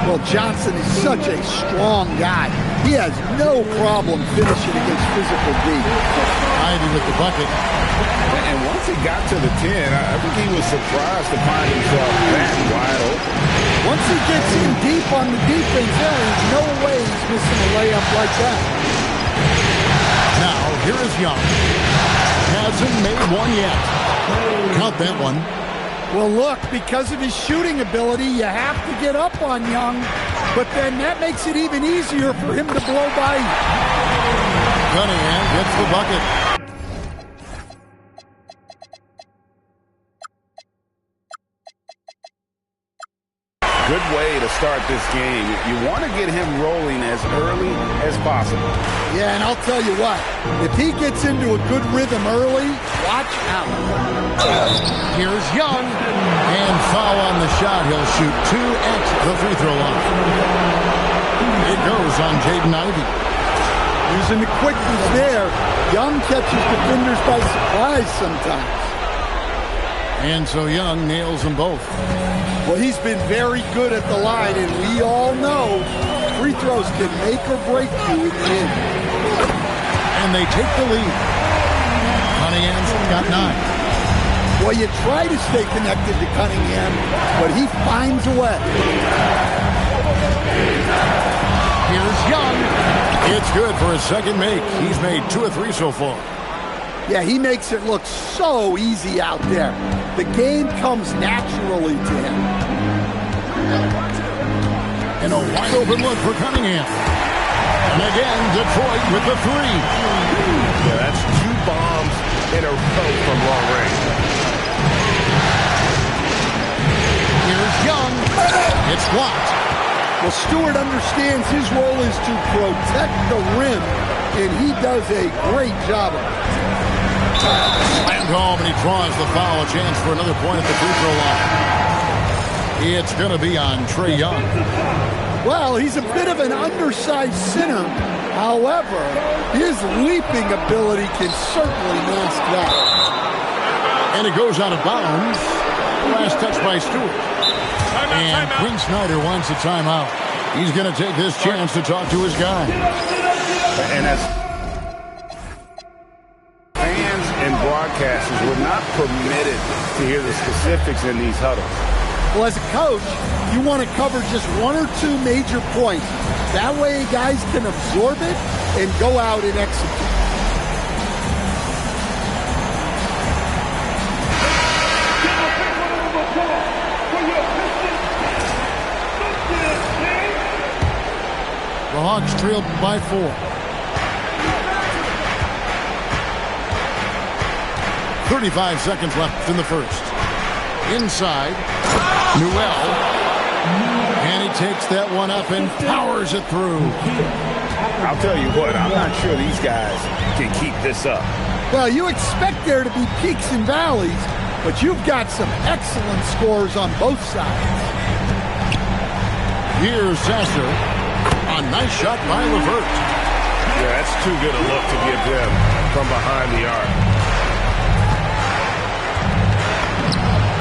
Well, Johnson is such a strong guy. He has no problem finishing against physical D. Ivy with the bucket. And once he got to the 10, I think he was surprised to find himself that wide open. Once he gets in deep on the defense, there is no way he's missing a layup like that. Now, here is Young. Hasn't made one yet. Count that one. Well, look, because of his shooting ability, you have to get up on Young, but then that makes it even easier for him to blow by you. Cunningham gets the bucket. Good way to start this game. You want to get him rolling as early as possible. Yeah, and I'll tell you what, if he gets into a good rhythm early, watch out. Here's Young. And foul on the shot. He'll shoot 2 at the free throw line. It goes on Jaden Ivey. Using the quickness there, Young catches defenders by surprise sometimes. And so Young nails them both. Well, he's been very good at the line, and we all know free throws can make or break you in the end. And they take the lead. Cunningham's got 9. Well, you try to stay connected to Cunningham, but he finds a way. Here's Young. It's good for his second make. He's made 2 of 3 so far. Yeah, he makes it look so easy out there. The game comes naturally to him. And a wide open look for Cunningham. And again, Detroit with the 3. Yeah, that's 2 bombs in a row from long range. Here's Young. It's blocked. Well, Stewart understands his role is to protect the rim, and he does a great job of it. Slammed home, and he draws the foul. A chance for another point at the free throw line. It's going to be on Trae Young. Well, he's a bit of an undersized center. However, his leaping ability can certainly mask that. And it goes out of bounds. Last touch by Stewart. And Quinn Snyder wants a timeout. He's going to take this chance to talk to his guy. And as fans and broadcasters, we're not permitted to hear the specifics in these huddles. Well, as a coach, you want to cover just 1 or 2 major points. That way guys can absorb it and go out and execute. The Hawks trailed by 4. .35 seconds left in the first. Inside, Newell. And he takes that one up and powers it through. I'll tell you what, I'm not sure these guys can keep this up. Well, you expect there to be peaks and valleys, but you've got some excellent scores on both sides. Here's Sasser. A nice shot by LeVert. Yeah, that's too good a look to give them from behind the arc.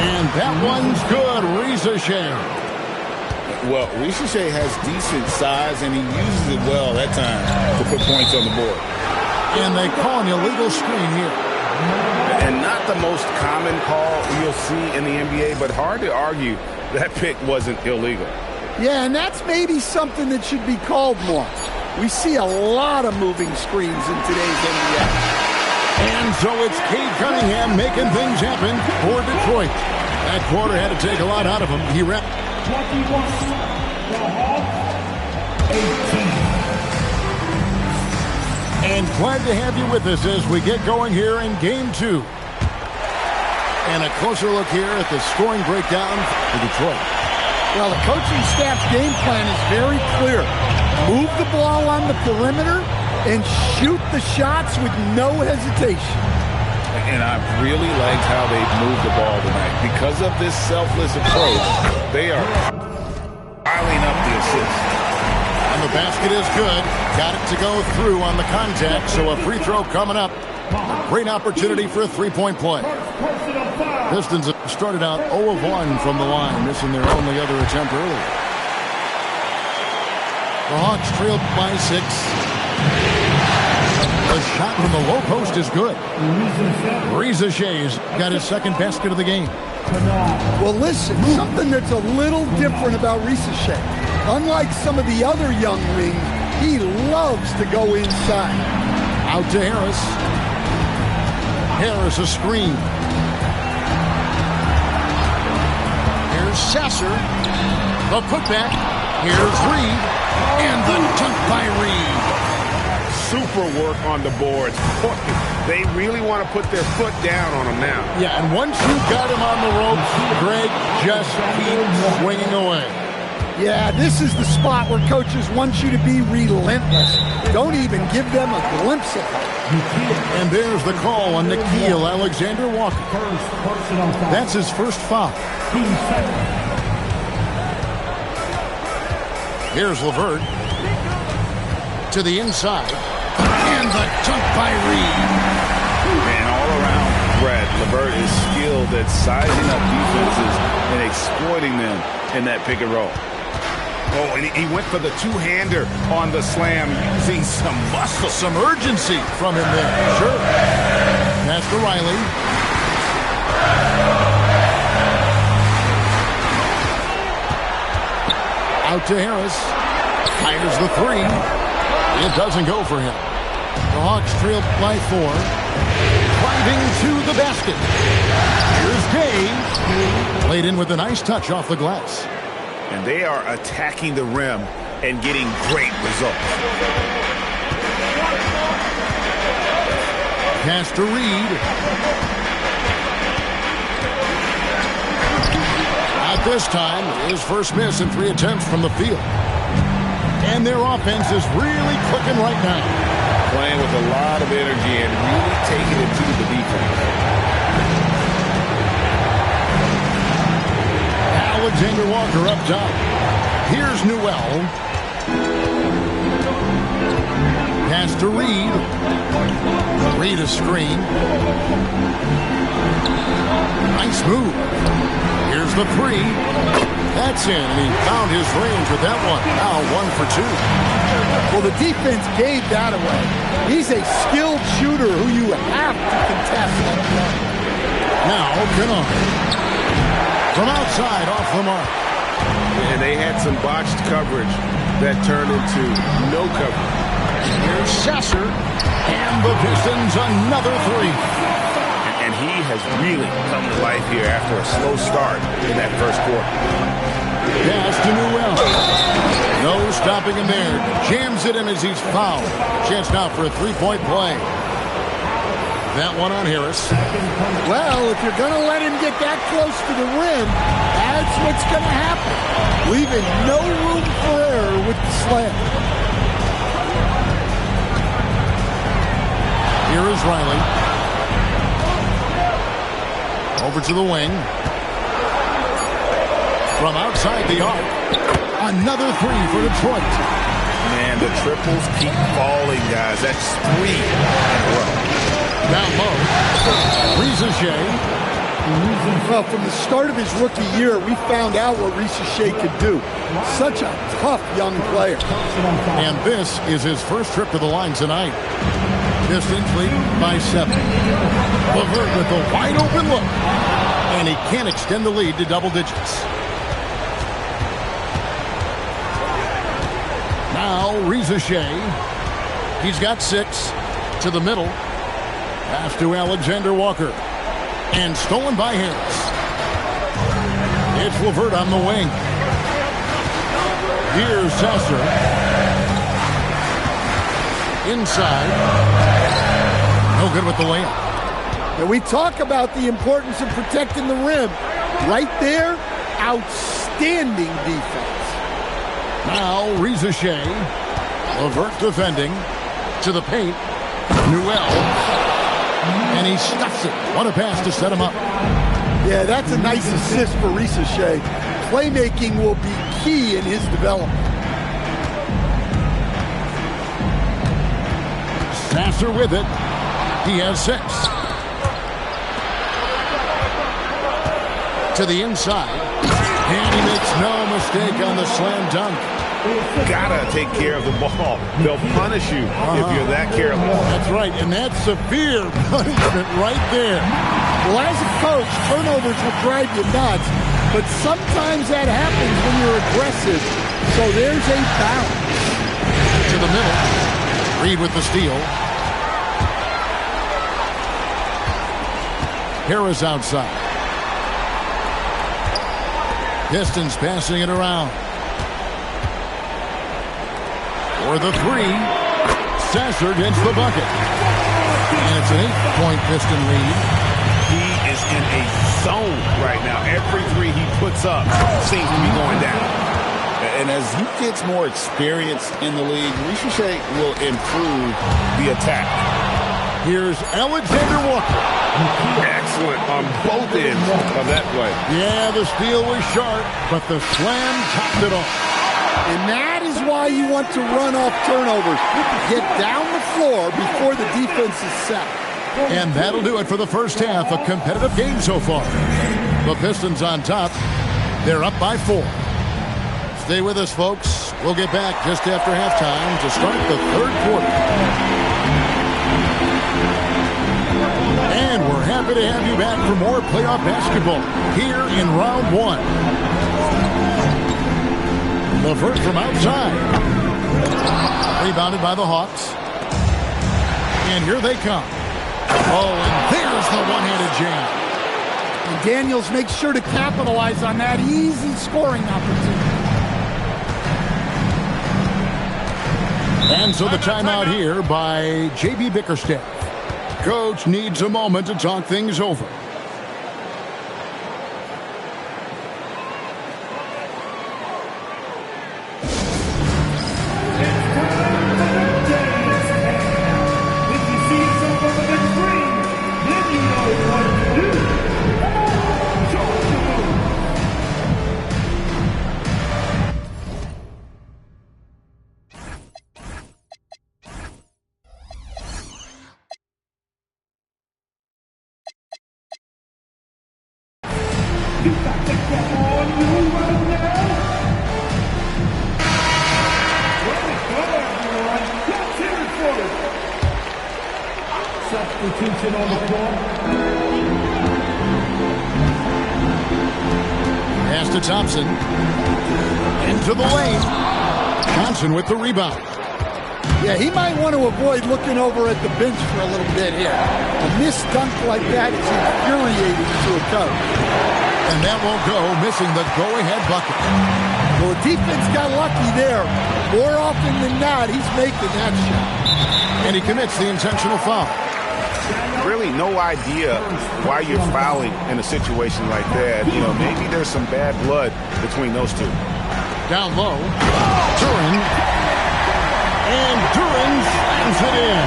And that one's good. Reza Shea. Well, Reza Shea has decent size, and he uses it well that time to put points on the board. And they call an illegal screen here. And not the most common call you'll see in the NBA, but hard to argue that pick wasn't illegal. Yeah, and that's maybe something that should be called more. We see a lot of moving screens in today's NBA. And so it's Cade Cunningham making things happen for Detroit. That quarter had to take a lot out of him. He wrapped. 18. And glad to have you with us as we get going here in Game 2. And a closer look here at the scoring breakdown for Detroit. Well, the coaching staff's game plan is very clear. Move the ball on the perimeter and shoot the shots with no hesitation. And I really liked how they've moved the ball tonight. Because of this selfless approach, they are piling up the assists. And the basket is good. Got it to go through on the contact, so a free throw coming up. A great opportunity for a three-point play. Pistons have started out 0 of 1 from the line, missing their only other attempt earlier. The Hawks trailed by 6. The shot from the low post is good. Reza Shea's got his second basket of the game. Well, listen, something that's a little different about Reza Shea. Unlike some of the other young wings, he loves to go inside. Out to Harris. Harris a screen. Here's Sasser. The putback. Here's Reed. And the dunk by Reed. Super work on the boards. They really want to put their foot down on him now. Yeah, and once you got him on the ropes, Greg just keeps swinging away. Yeah, this is the spot where coaches want you to be relentless. Don't even give them a glimpse of it. And there's the call on Nickeil Alexander-Walker. That's his first foul. Here's LeVert. To the inside. And the dunk by Reed. And all around, Brad, LeVert is skilled skilled at sizing up defenses and exploiting them in that pick and roll. Oh, and he went for the two-hander on the slam, using some muscle. Some urgency from him there. Sure. Pass to Riley. Out to Harris. Fires the three. It doesn't go for him. The Hawks trail by 4. Driving to the basket. Here's Gay. Played in with a nice touch off the glass. And they are attacking the rim and getting great results. Pass to Reed. At this time, his first miss in 3 attempts from the field. And their offense is really clicking right now. Playing with a lot of energy and really taking it to the defense. Alexander Walker up top. Here's Newell. Pass to Reed. Reed a screen. Nice move. Here's the three. That's in, and he found his range with that one. Now 1 for 2. Well, the defense gave that away. He's a skilled shooter who you have to contest. Now, Kennard. From outside, off the mark. And they had some botched coverage that turned into no coverage. Here's Sasser. And the Pistons another three. And he has really come to life here after a slow start in that first quarter. Pass to Newell. No stopping him there. Jams it in as he's fouled. Chance now for a three-point play. That one on Harris. Well, if you're going to let him get that close to the rim, that's what's going to happen. Leaving no room for error with the slam. Here is Riley. Over to the wing. From outside the arc. Another three for Detroit. Man, the triples keep falling, guys. That's 3 in a row. Down low. Risacher. Well, from the start of his rookie year, we found out what Risacher could do. Such a tough young player. And this is his first trip to the line tonight. Pistons lead by 7. LeVert with a wide open look. And he can't extend the lead to double digits. Now Risacher. He's got 6 to the middle. Pass to Alexander Walker. And stolen by Harris. It's LeVert on the wing. Here's Sasser. Inside. No good with the layup. And we talk about the importance of protecting the rim. Right there, outstanding defense. Now Risacher. LeVert defending. To the paint. Newell. And he stuffs it. What a pass to set him up. Yeah, that's a nice assist for Risacher. Playmaking will be key in his development. Sasser with it. He has 6. To the inside. And he makes no mistake on the slam dunk. Gotta take care of the ball. They'll punish you if you're that careless. That's right, and that's severe punishment right there. Well, as a coach, turnovers will drive you nuts, but sometimes that happens when you're aggressive. So there's a balance. To the middle. Reed with the steal. Harris outside. Pistons passing it around. For the three, Sasser gets the bucket. And it's an 8-point Piston lead. He is in a zone right now. Every three he puts up seems to be going down. And as he gets more experience in the league, Risacher will improve the attack. Here's Alexander Walker. Excellent on both ends of that play. Yeah, the steal was sharp, but the slam topped it off. And that is why you want to run off turnovers. Get down the floor before the defense is set. And that'll do it for the first half. A competitive game so far. The Pistons on top. They're up by 4. Stay with us, folks. We'll get back just after halftime to start the third quarter. And we're happy to have you back for more playoff basketball here in round 1. LeVert from outside. Rebounded by the Hawks. And here they come. Oh, and there's the one-handed jam. And Daniels makes sure to capitalize on that easy scoring opportunity. And so the timeout here by J.B. Bickerstaff. Coach needs a moment to talk things over. Substitution on the floor. Pass to Thompson. Into the lane. Johnson with the rebound. Yeah, he might want to avoid looking over at the bench for a little bit here. A missed dunk like that is infuriating to a coach. And that won't go, missing the go-ahead bucket. Well, the defense got lucky there. More often than not, he's making that shot. And he commits the intentional foul. Really no idea why you're fouling in a situation like that. You know, maybe there's some bad blood between those two. Down low. Duren. And Duren slams it in.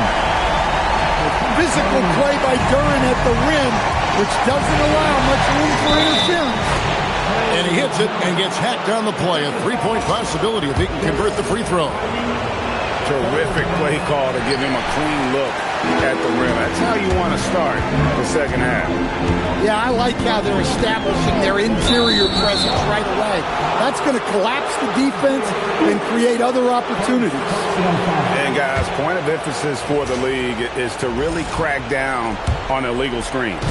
Physical play by Duren at the rim, which doesn't allow much room for interference. And he hits it and gets hacked on the play. A three-point possibility if he can convert the free throw. Terrific play call to give him a clean look at the rim. That's how you want to start the second half. Yeah, I like how they're establishing their interior presence right away. That's going to collapse the defense and create other opportunities. And guys, point of emphasis for the league is to really crack down on illegal screens.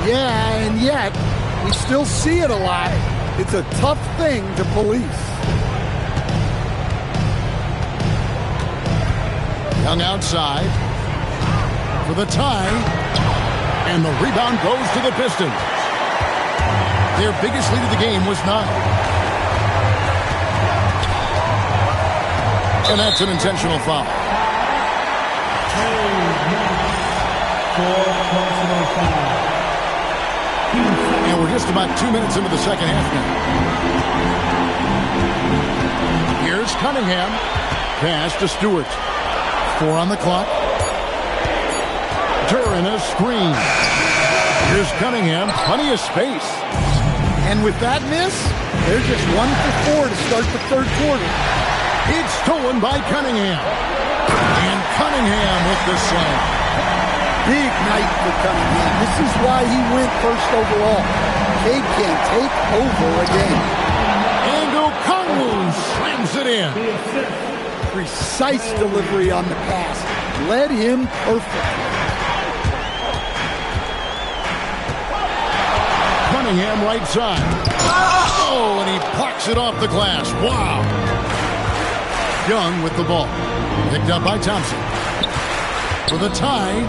Yeah, and yet we still see it a lot. It's a tough thing to police. Young outside for the tie, and the rebound goes to the Pistons. Their biggest lead of the game was 9. And that's an intentional foul. And we're just about 2 minutes into the second half now. Here's Cunningham. Pass to Stewart. 4 on the clock. Duren a screen. Here's Cunningham. Plenty of space. And with that miss, they're just 1 for 4 to start the third quarter. It's stolen by Cunningham. And Cunningham with the slam. Big night for Cunningham. This is why he went first overall. Cade can take over again. And Okongwu slams it in. Precise delivery on the pass. Led him perfect. Cunningham right side. Oh, and he plucks it off the glass. Wow. Young with the ball. Picked up by Thompson. For the tie,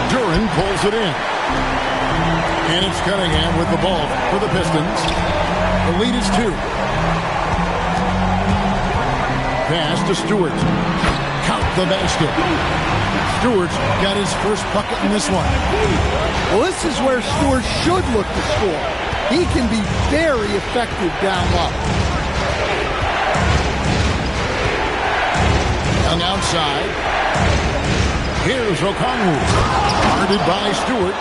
Duren pulls it in. And it's Cunningham with the ball for the Pistons. The lead is 2. Pass to Stewart. Count the basket. Stewart's got his first bucket in this one. Well, this is where Stewart should look to score. He can be very effective down low. Young outside. Here's Okongwu. Guarded by Stewart.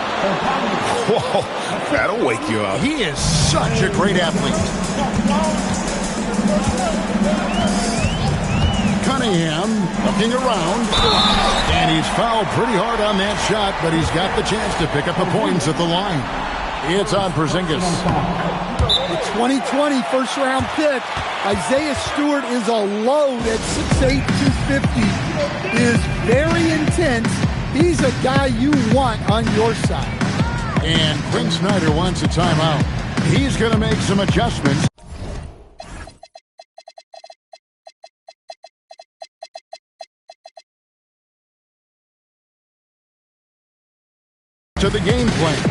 Whoa, that'll wake you up. He is such a great athlete. Cunningham looking around. And he's fouled pretty hard on that shot, but he's got the chance to pick up the points at the line. It's on Porzingis. The 2020 first-round pick, Isaiah Stewart, is a load at 6'8", 250. Is very intense. He's a guy you want on your side. And Quinn Snyder wants a timeout. He's going to make some adjustments to the game plan.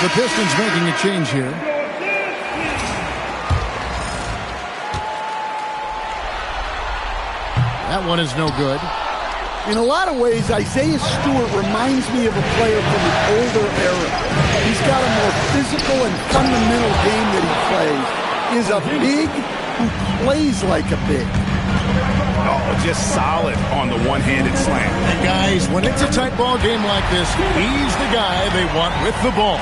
The Pistons making a change here. That one is no good. In a lot of ways, Isaiah Stewart reminds me of a player from the older era. He's got a more physical and fundamental game that he plays. Is a big who plays like a big. Oh, just solid on the one-handed slam. And guys, when it's a tight ball game like this, he's the guy they want with the ball.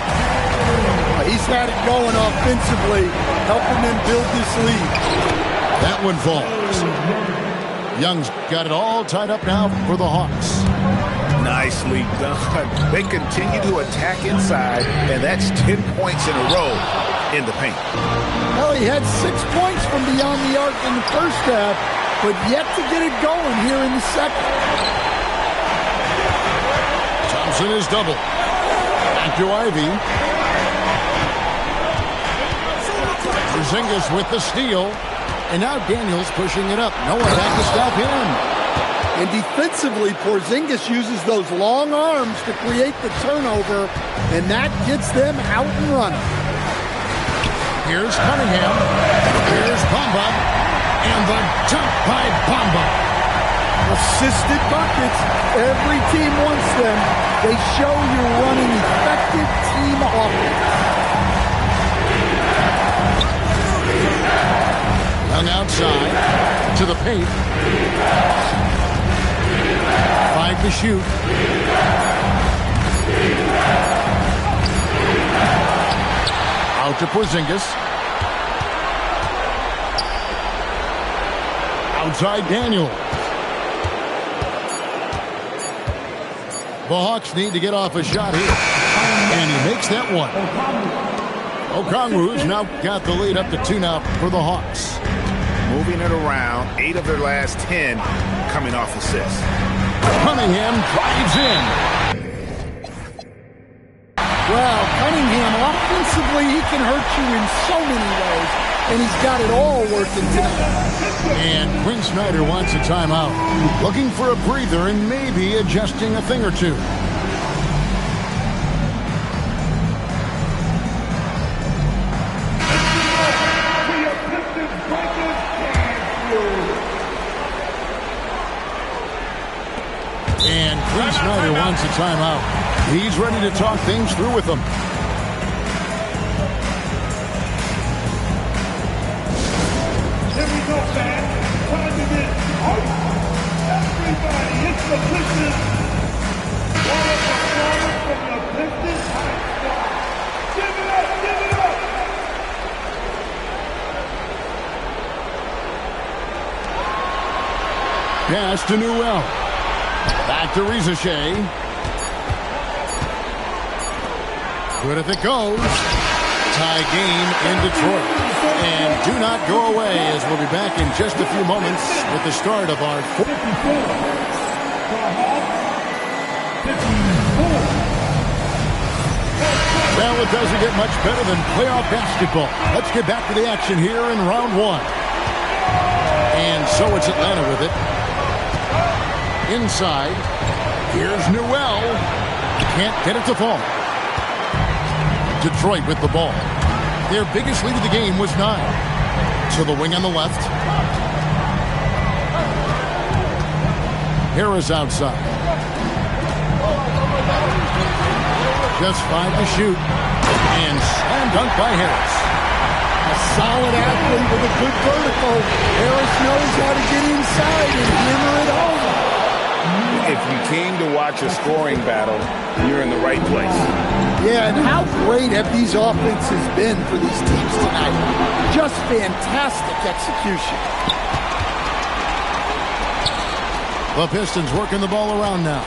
He's had it going offensively, helping them build this lead. That one falls. Young's got it all tied up now for the Hawks. Nicely done. They continue to attack inside, and that's 10 points in a row in the paint. Well, he had 6 points from beyond the arc in the first half, but yet to get it going here in the second. Thompson is double. Back to Ivy. Porzingis with the steal. And now Daniels pushing it up. No one back to stop him. And defensively, Porzingis uses those long arms to create the turnover, and that gets them out and running. Here's Cunningham. Here's Bamba. And the jump by Bamba. Assisted buckets. Every team wants them. They show you're running effective team offense. Hung outside to the paint. 5 to shoot. Out to Porzingis. Outside Daniel. The Hawks need to get off a shot here. And he makes that one. Okongwu's now got the lead up to 2 now for the Hawks. Moving it around, 8 of their last 10 coming off assists. Cunningham drives in. Well, Cunningham, offensively, he can hurt you in so many ways, and he's got it all working tonight. And Quinn Snyder wants a timeout. Looking for a breather and maybe adjusting a thing or two. And Quinn Snyder wants a timeout. He's ready to talk things through with them. Here we go, fans. Time to get out. Everybody, it's the Pistons. What a performance from the Pistons. Give it up, give it up. Pass to Newell. Back to Rizachet. Good if it goes. Tie game in Detroit. And do not go away as we'll be back in just a few moments with the start of our fourth. Well, it doesn't get much better than playoff basketball. Let's get back to the action here in round 1. And so it's Atlanta with it. Inside. Here's Newell. Can't get it to fall. Detroit with the ball. Their biggest lead of the game was 9. To the wing on the left. Harris outside. Just 5 to shoot. And slam dunk by Harris. A solid athlete with a good vertical. Harris knows how to get inside and hammer it home. If you came to watch a scoring battle, you're in the right place. Yeah, and how great have these offenses been for these teams tonight? Just fantastic execution. The Pistons working the ball around now.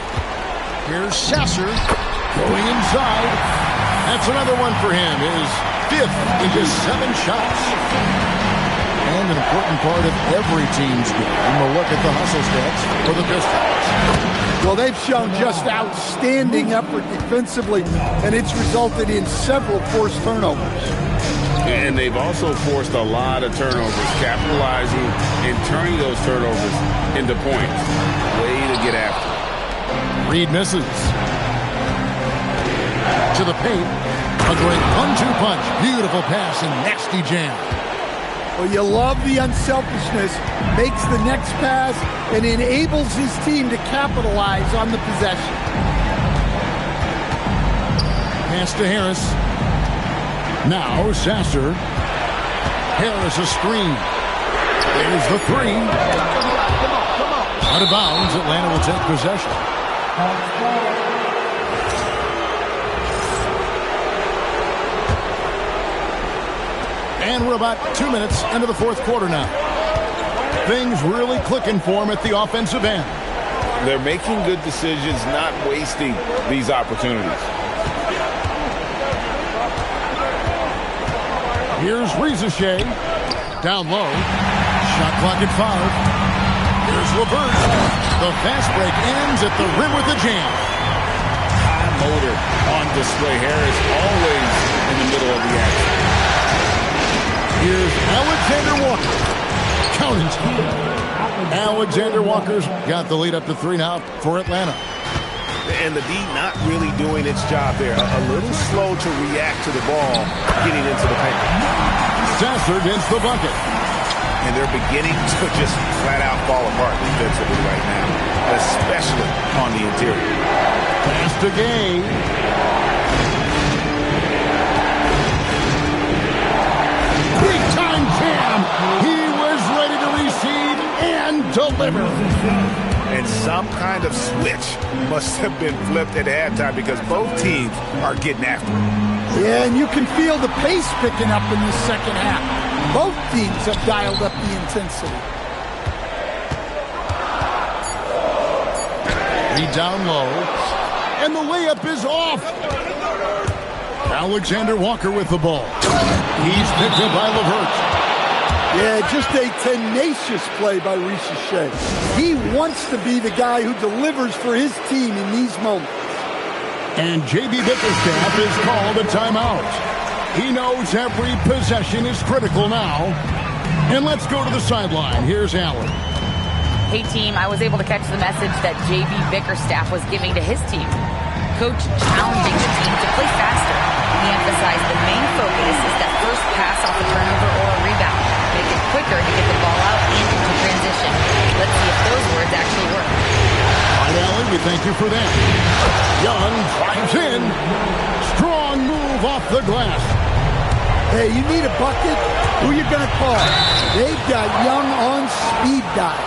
Here's Sasser going inside. That's another one for him. His 5th in just 7 shots. And an important part of every team's game. We'll look at the hustle stats for the Pistons. Well, they've shown just outstanding effort defensively, and it's resulted in several forced turnovers. And they've also forced a lot of turnovers, capitalizing and turning those turnovers into points. Way to get after it. Reed misses. To the paint. A great 1-2 punch. Beautiful pass and nasty jam. Well, you love the unselfishness. Makes the next pass and enables his team to capitalize on the possession. Pass to Harris. Now Sasser. Harris a screen. There's the 3. Out of bounds. Atlanta will take possession. And we're about 2 minutes into the 4th quarter now. Things really clicking for them at the offensive end. They're making good decisions, not wasting these opportunities. Here's Rizachet. Down low. Shot clock at 5. Here's LeVert. The fast break ends at the rim with a jam. High motor on display. Harris always in the middle of the action. Here's Alexander Walker. Counting. Alexander Walker's got the lead up to 3 now for Atlanta. And the D not really doing its job there. A little slow to react to the ball getting into the paint. Sasser gets the bucket. And they're beginning to just flat out fall apart defensively right now, especially on the interior. Pass to Gay. Big time jam. He was ready to receive and deliver. And some kind of switch must have been flipped at halftime because both teams are getting after it. Yeah, and you can feel the pace picking up in the second half. Both teams have dialed up the intensity. He down low. And the layup is off. Alexander Walker with the ball. He's picked up by LeVert. Yeah, just a tenacious play by Rizachet. He wants to be the guy who delivers for his team in these moments. And J.B. Bickerstaff is called a timeout. He knows every possession is critical now. And let's go to the sideline. Here's Allen. Hey, team, I was able to catch the message that J.B. Bickerstaff was giving to his team. Coach challenging the team to play faster. He emphasized the main focus is that first pass off a turnover or a rebound. Make it quicker to get the ball out and into transition. Let's see if those words actually work. All right, Allen, we thank you for that. Young drives in. Strong move off the glass. Hey, you need a bucket? Who you going to call? They've got Young on speed dial.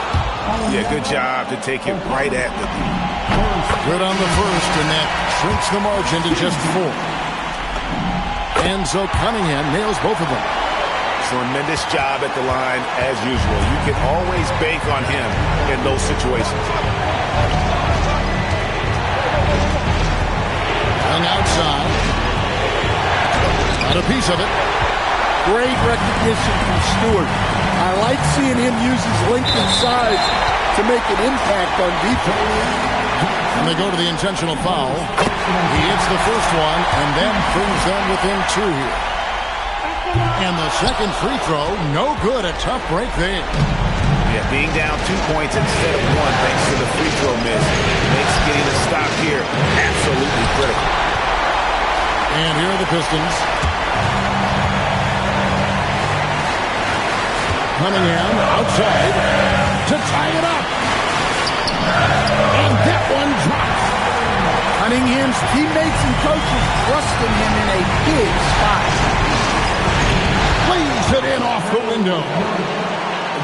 Yeah, good job to take him right at the D. Good on the first, and that shrinks the margin to just 4. Enzo Cunningham nails both of them. Tremendous job at the line, as usual. You can always bank on him in those situations. Young outside. Got a piece of it. Great recognition from Stewart. I like seeing him use his length and size to make an impact on defense. And they go to the intentional foul. He hits the first one and then brings them within 2 here. And the second free throw, no good. A tough break there. Yeah, being down 2 points instead of 1 thanks to the free throw miss makes getting a stop here absolutely critical. And here are the Pistons. Cunningham outside to tie it up. And that one drops. His teammates and coaches trusting him in a big spot. Plays it in off the window.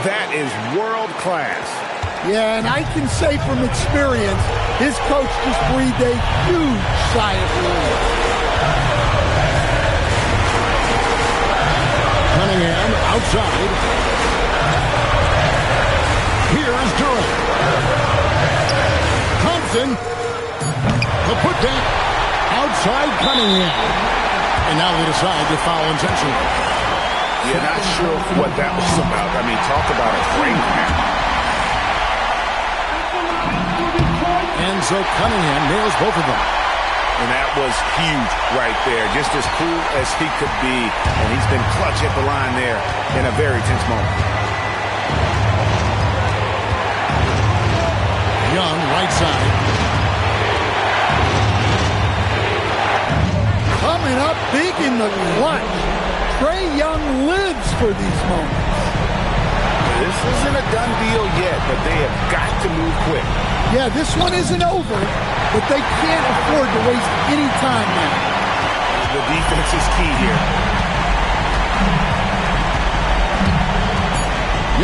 That is world class. Yeah, and I can say from experience, his coach just breathed a huge sigh of relief. Cunningham outside. Here's Durant. Thompson. The putback. Outside Cunningham. And now they decide to foul intentionally. You're not sure what that was about. I mean, talk about a frame now. And so Cunningham nails both of them. And that was huge right there. Just as cool as he could be. And he's been clutch at the line there in a very tense moment. Young, right side. Coming up big in the clutch. Trae Young lives for these moments. This isn't a done deal yet, but they have got to move quick. Yeah, this one isn't over, but they can't afford to waste any time now. The defense is key here.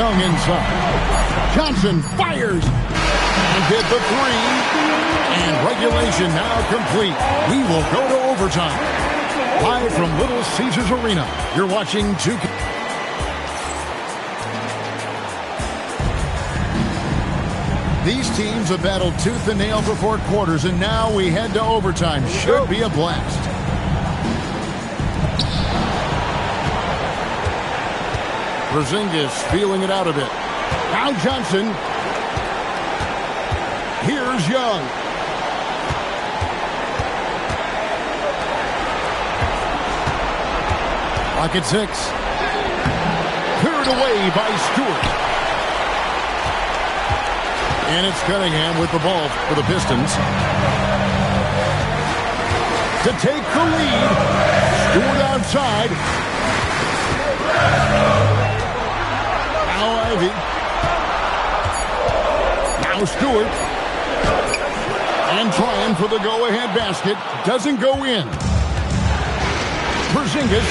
Young inside. Johnson fires. And hit the three. And regulation now complete. We will go to overtime. Live from Little Caesars Arena, you're watching 2K. These teams have battled tooth and nail for 4 quarters, and now we head to overtime. Should be a blast. Porzingis feeling it out a bit. Now Johnson. Here's Young. Clock at 6. Cleared away by Stewart. And it's Cunningham with the ball for the Pistons. To take the lead. Stewart outside. Now Ivy. Now Stewart. And trying for the go-ahead basket. Doesn't go in. Porzingis.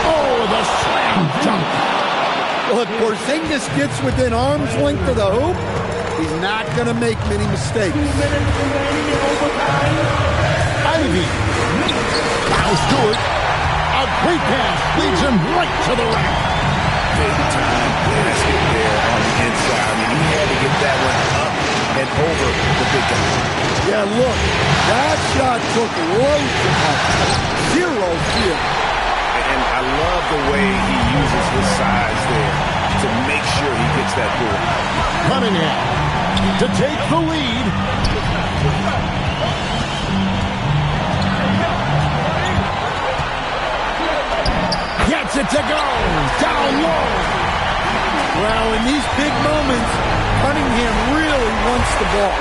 Oh, the slam dunk. Well, if Porzingis gets within arm's length of the hoop, he's not going to make many mistakes. Ivy. Now Stewart. A great pass leads him right to the rack. Big time basket there on the inside. I mean, he had to get that one up and over the big guy. Yeah, look, that shot took loads of help. Zero fear. And I love the way he uses his size there to make sure he gets that ball. Cunningham to take the lead. Gets it to go. Down low. Well, in these big moments, Cunningham really wants the ball.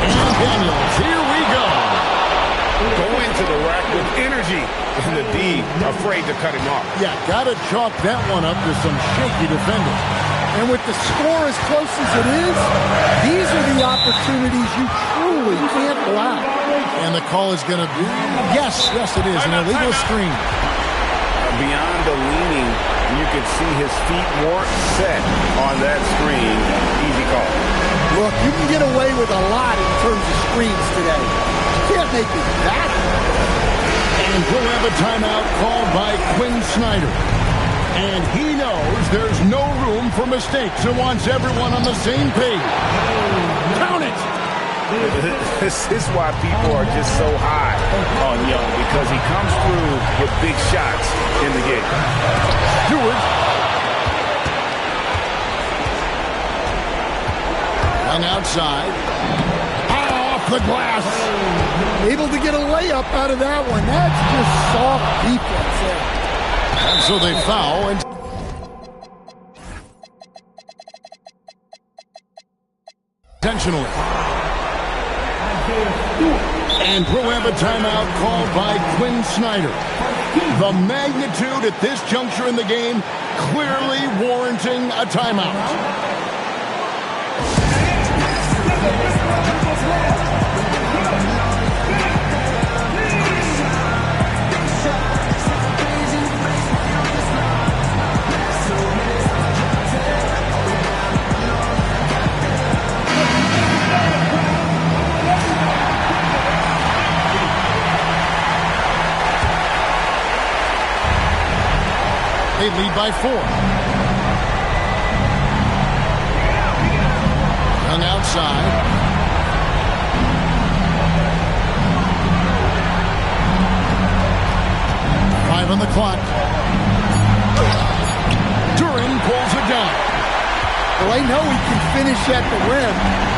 And Daniels, here we go. Going to the rack with energy. And the D afraid to cut him off. Yeah, got to chalk that one up to some shaky defending. And with the score as close as it is, these are the opportunities you truly can't allow. And the call is going to be, yes, it is, an illegal screen. Beyond the leaning, you can see his feet weren't set on that screen. Easy call. Look, you can get away with a lot in terms of screens today. You can't make it that. And we'll have a timeout called by Quinn Snyder. And he knows there's no room for mistakes and wants everyone on the same page. Count it! This is why people are just so high on Young, because he comes through with big shots in the game. Stewart. Young outside. Off the glass. Able to get a layup out of that one. That's just soft defense there. And so they foul. Intentionally. And we'll have a timeout called by Quinn Snyder. The magnitude at this juncture in the game clearly warranting a timeout. They lead by 4. Young outside. On the clock. Duren pulls it down. Well, I know he can finish at the rim,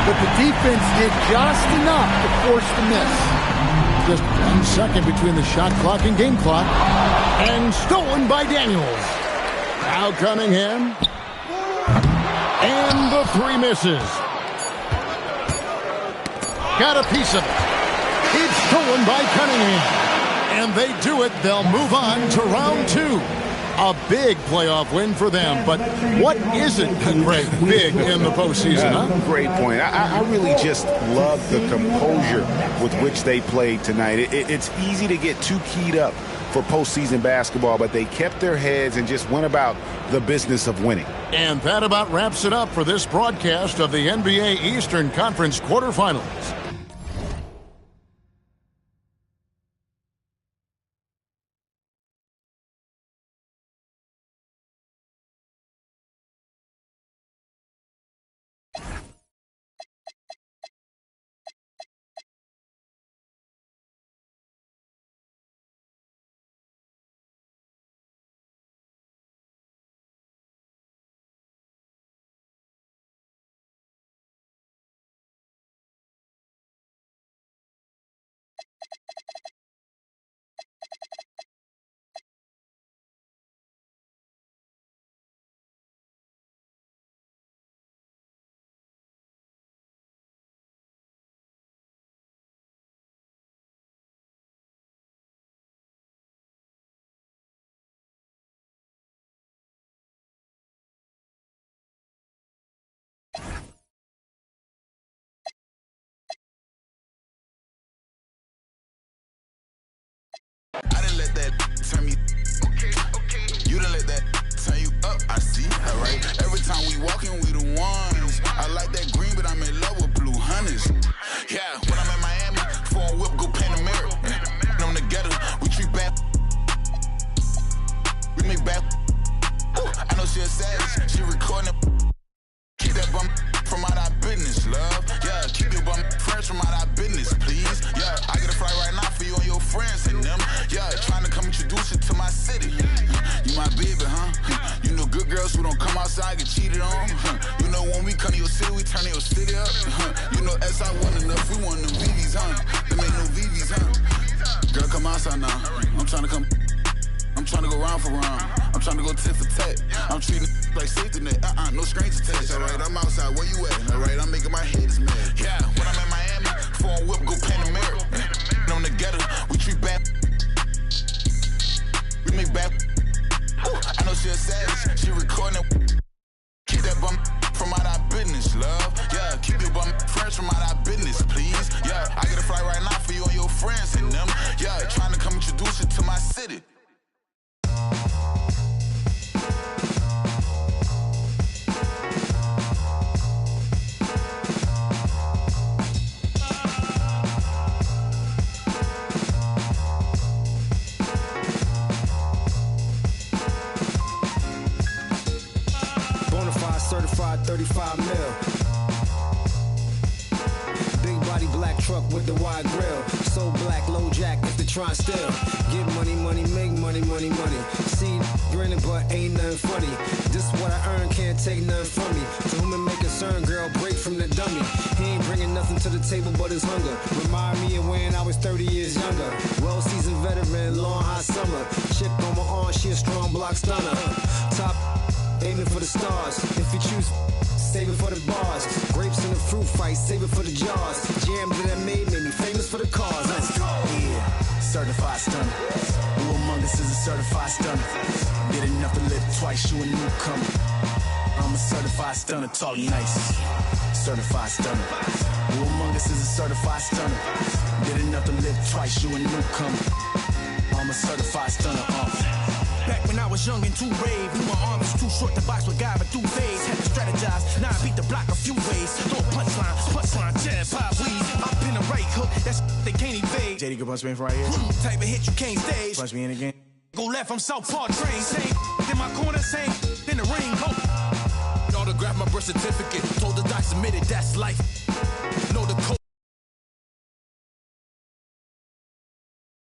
but the defense did just enough to force the miss. Just 1 second between the shot clock and game clock. And stolen by Daniels. Now Cunningham. And the 3 misses. Got a piece of it. It's stolen by Cunningham. And they do it. They'll move on to round 2. A big playoff win for them. But what isn't great big in the postseason, huh? Great point. I really just love the composure with which they played tonight. It's easy to get too keyed up for postseason basketball, but they kept their heads and just went about the business of winning. And that about wraps it up for this broadcast of the NBA Eastern Conference quarterfinals. I didn't let that turn me. Okay. You didn't let that turn you up. I see. Alright. Every time we walking, we the ones. I like that green, but I'm in love with blue hunters. Yeah. When I'm in Miami, phone whip, go Panamera. I'm together. We treat bad. We make bad. I know she a savage. She recording. Keep that bum from out our business, love. Yeah. Keep your bum friends from out our business, please. Yeah. I get a flight right now for you and your friends and them. Yeah, trying to come introduce you to my city. You my baby, huh? You know good girls who don't come outside get cheated on. You know when we come to your city, we turn your city up. You know SI want enough, we want them VVs, huh? Them ain't no VVs, huh? Girl, come outside now. I'm trying to go round for round. I'm trying to go tit for tat. I'm treating like safety net. No strings attached. Alright, I'm outside. Where you at? Alright, I'm making my head mad. Yeah, when I'm in Miami, phone whip, go Panamera. I'm together. We treat bad. We make bad. I know she a savage. She recording. Keep that bum from out our business, love. Yeah, keep your bum friends from out our business, please. Yeah, I get a flight right now for you and your friends and them. Yeah, trying to come introduce you to my city. Certified 35 mil. Big body black truck with the wide grill. So black, low jack, if they try still. Get money, money, make money, money, money. See, grinning, but ain't nothing funny. This what I earn, can't take nothing from me. To whom it may concern, girl, break from the dummy. He ain't bringing nothing to the table but his hunger. Remind me of when I was 30 years younger. Well-seasoned veteran, long hot summer. Chick on my arm, she a strong block stunner. Top aiming for the stars. If you choose, save it for the bars. Grapes in the fruit fight, save it for the jars. Jams that made me famous for the cars. Let's go. Yeah, certified stunner. Who among us is a certified stunner? Did enough to live twice, you a newcomer. I'm a certified stunner, talk nice. Certified stunner. Who among us is a certified stunner? Did enough to live twice, you a newcomer. I'm a certified stunner. Back when I was young and too brave, knew my arm was too short to box with God, but through phase had to strategize. Now I beat the block a few ways. Throw a punchline, jab, pop weed. Up in the right hook, that's they can't evade. JD can punch me in from right here. Type of hit you can't stage. Punch me in again. Go left, I'm Southpaw train. Same in my corner, same in the ring. Go. Autograph my birth certificate. Told the doc submitted, that's life.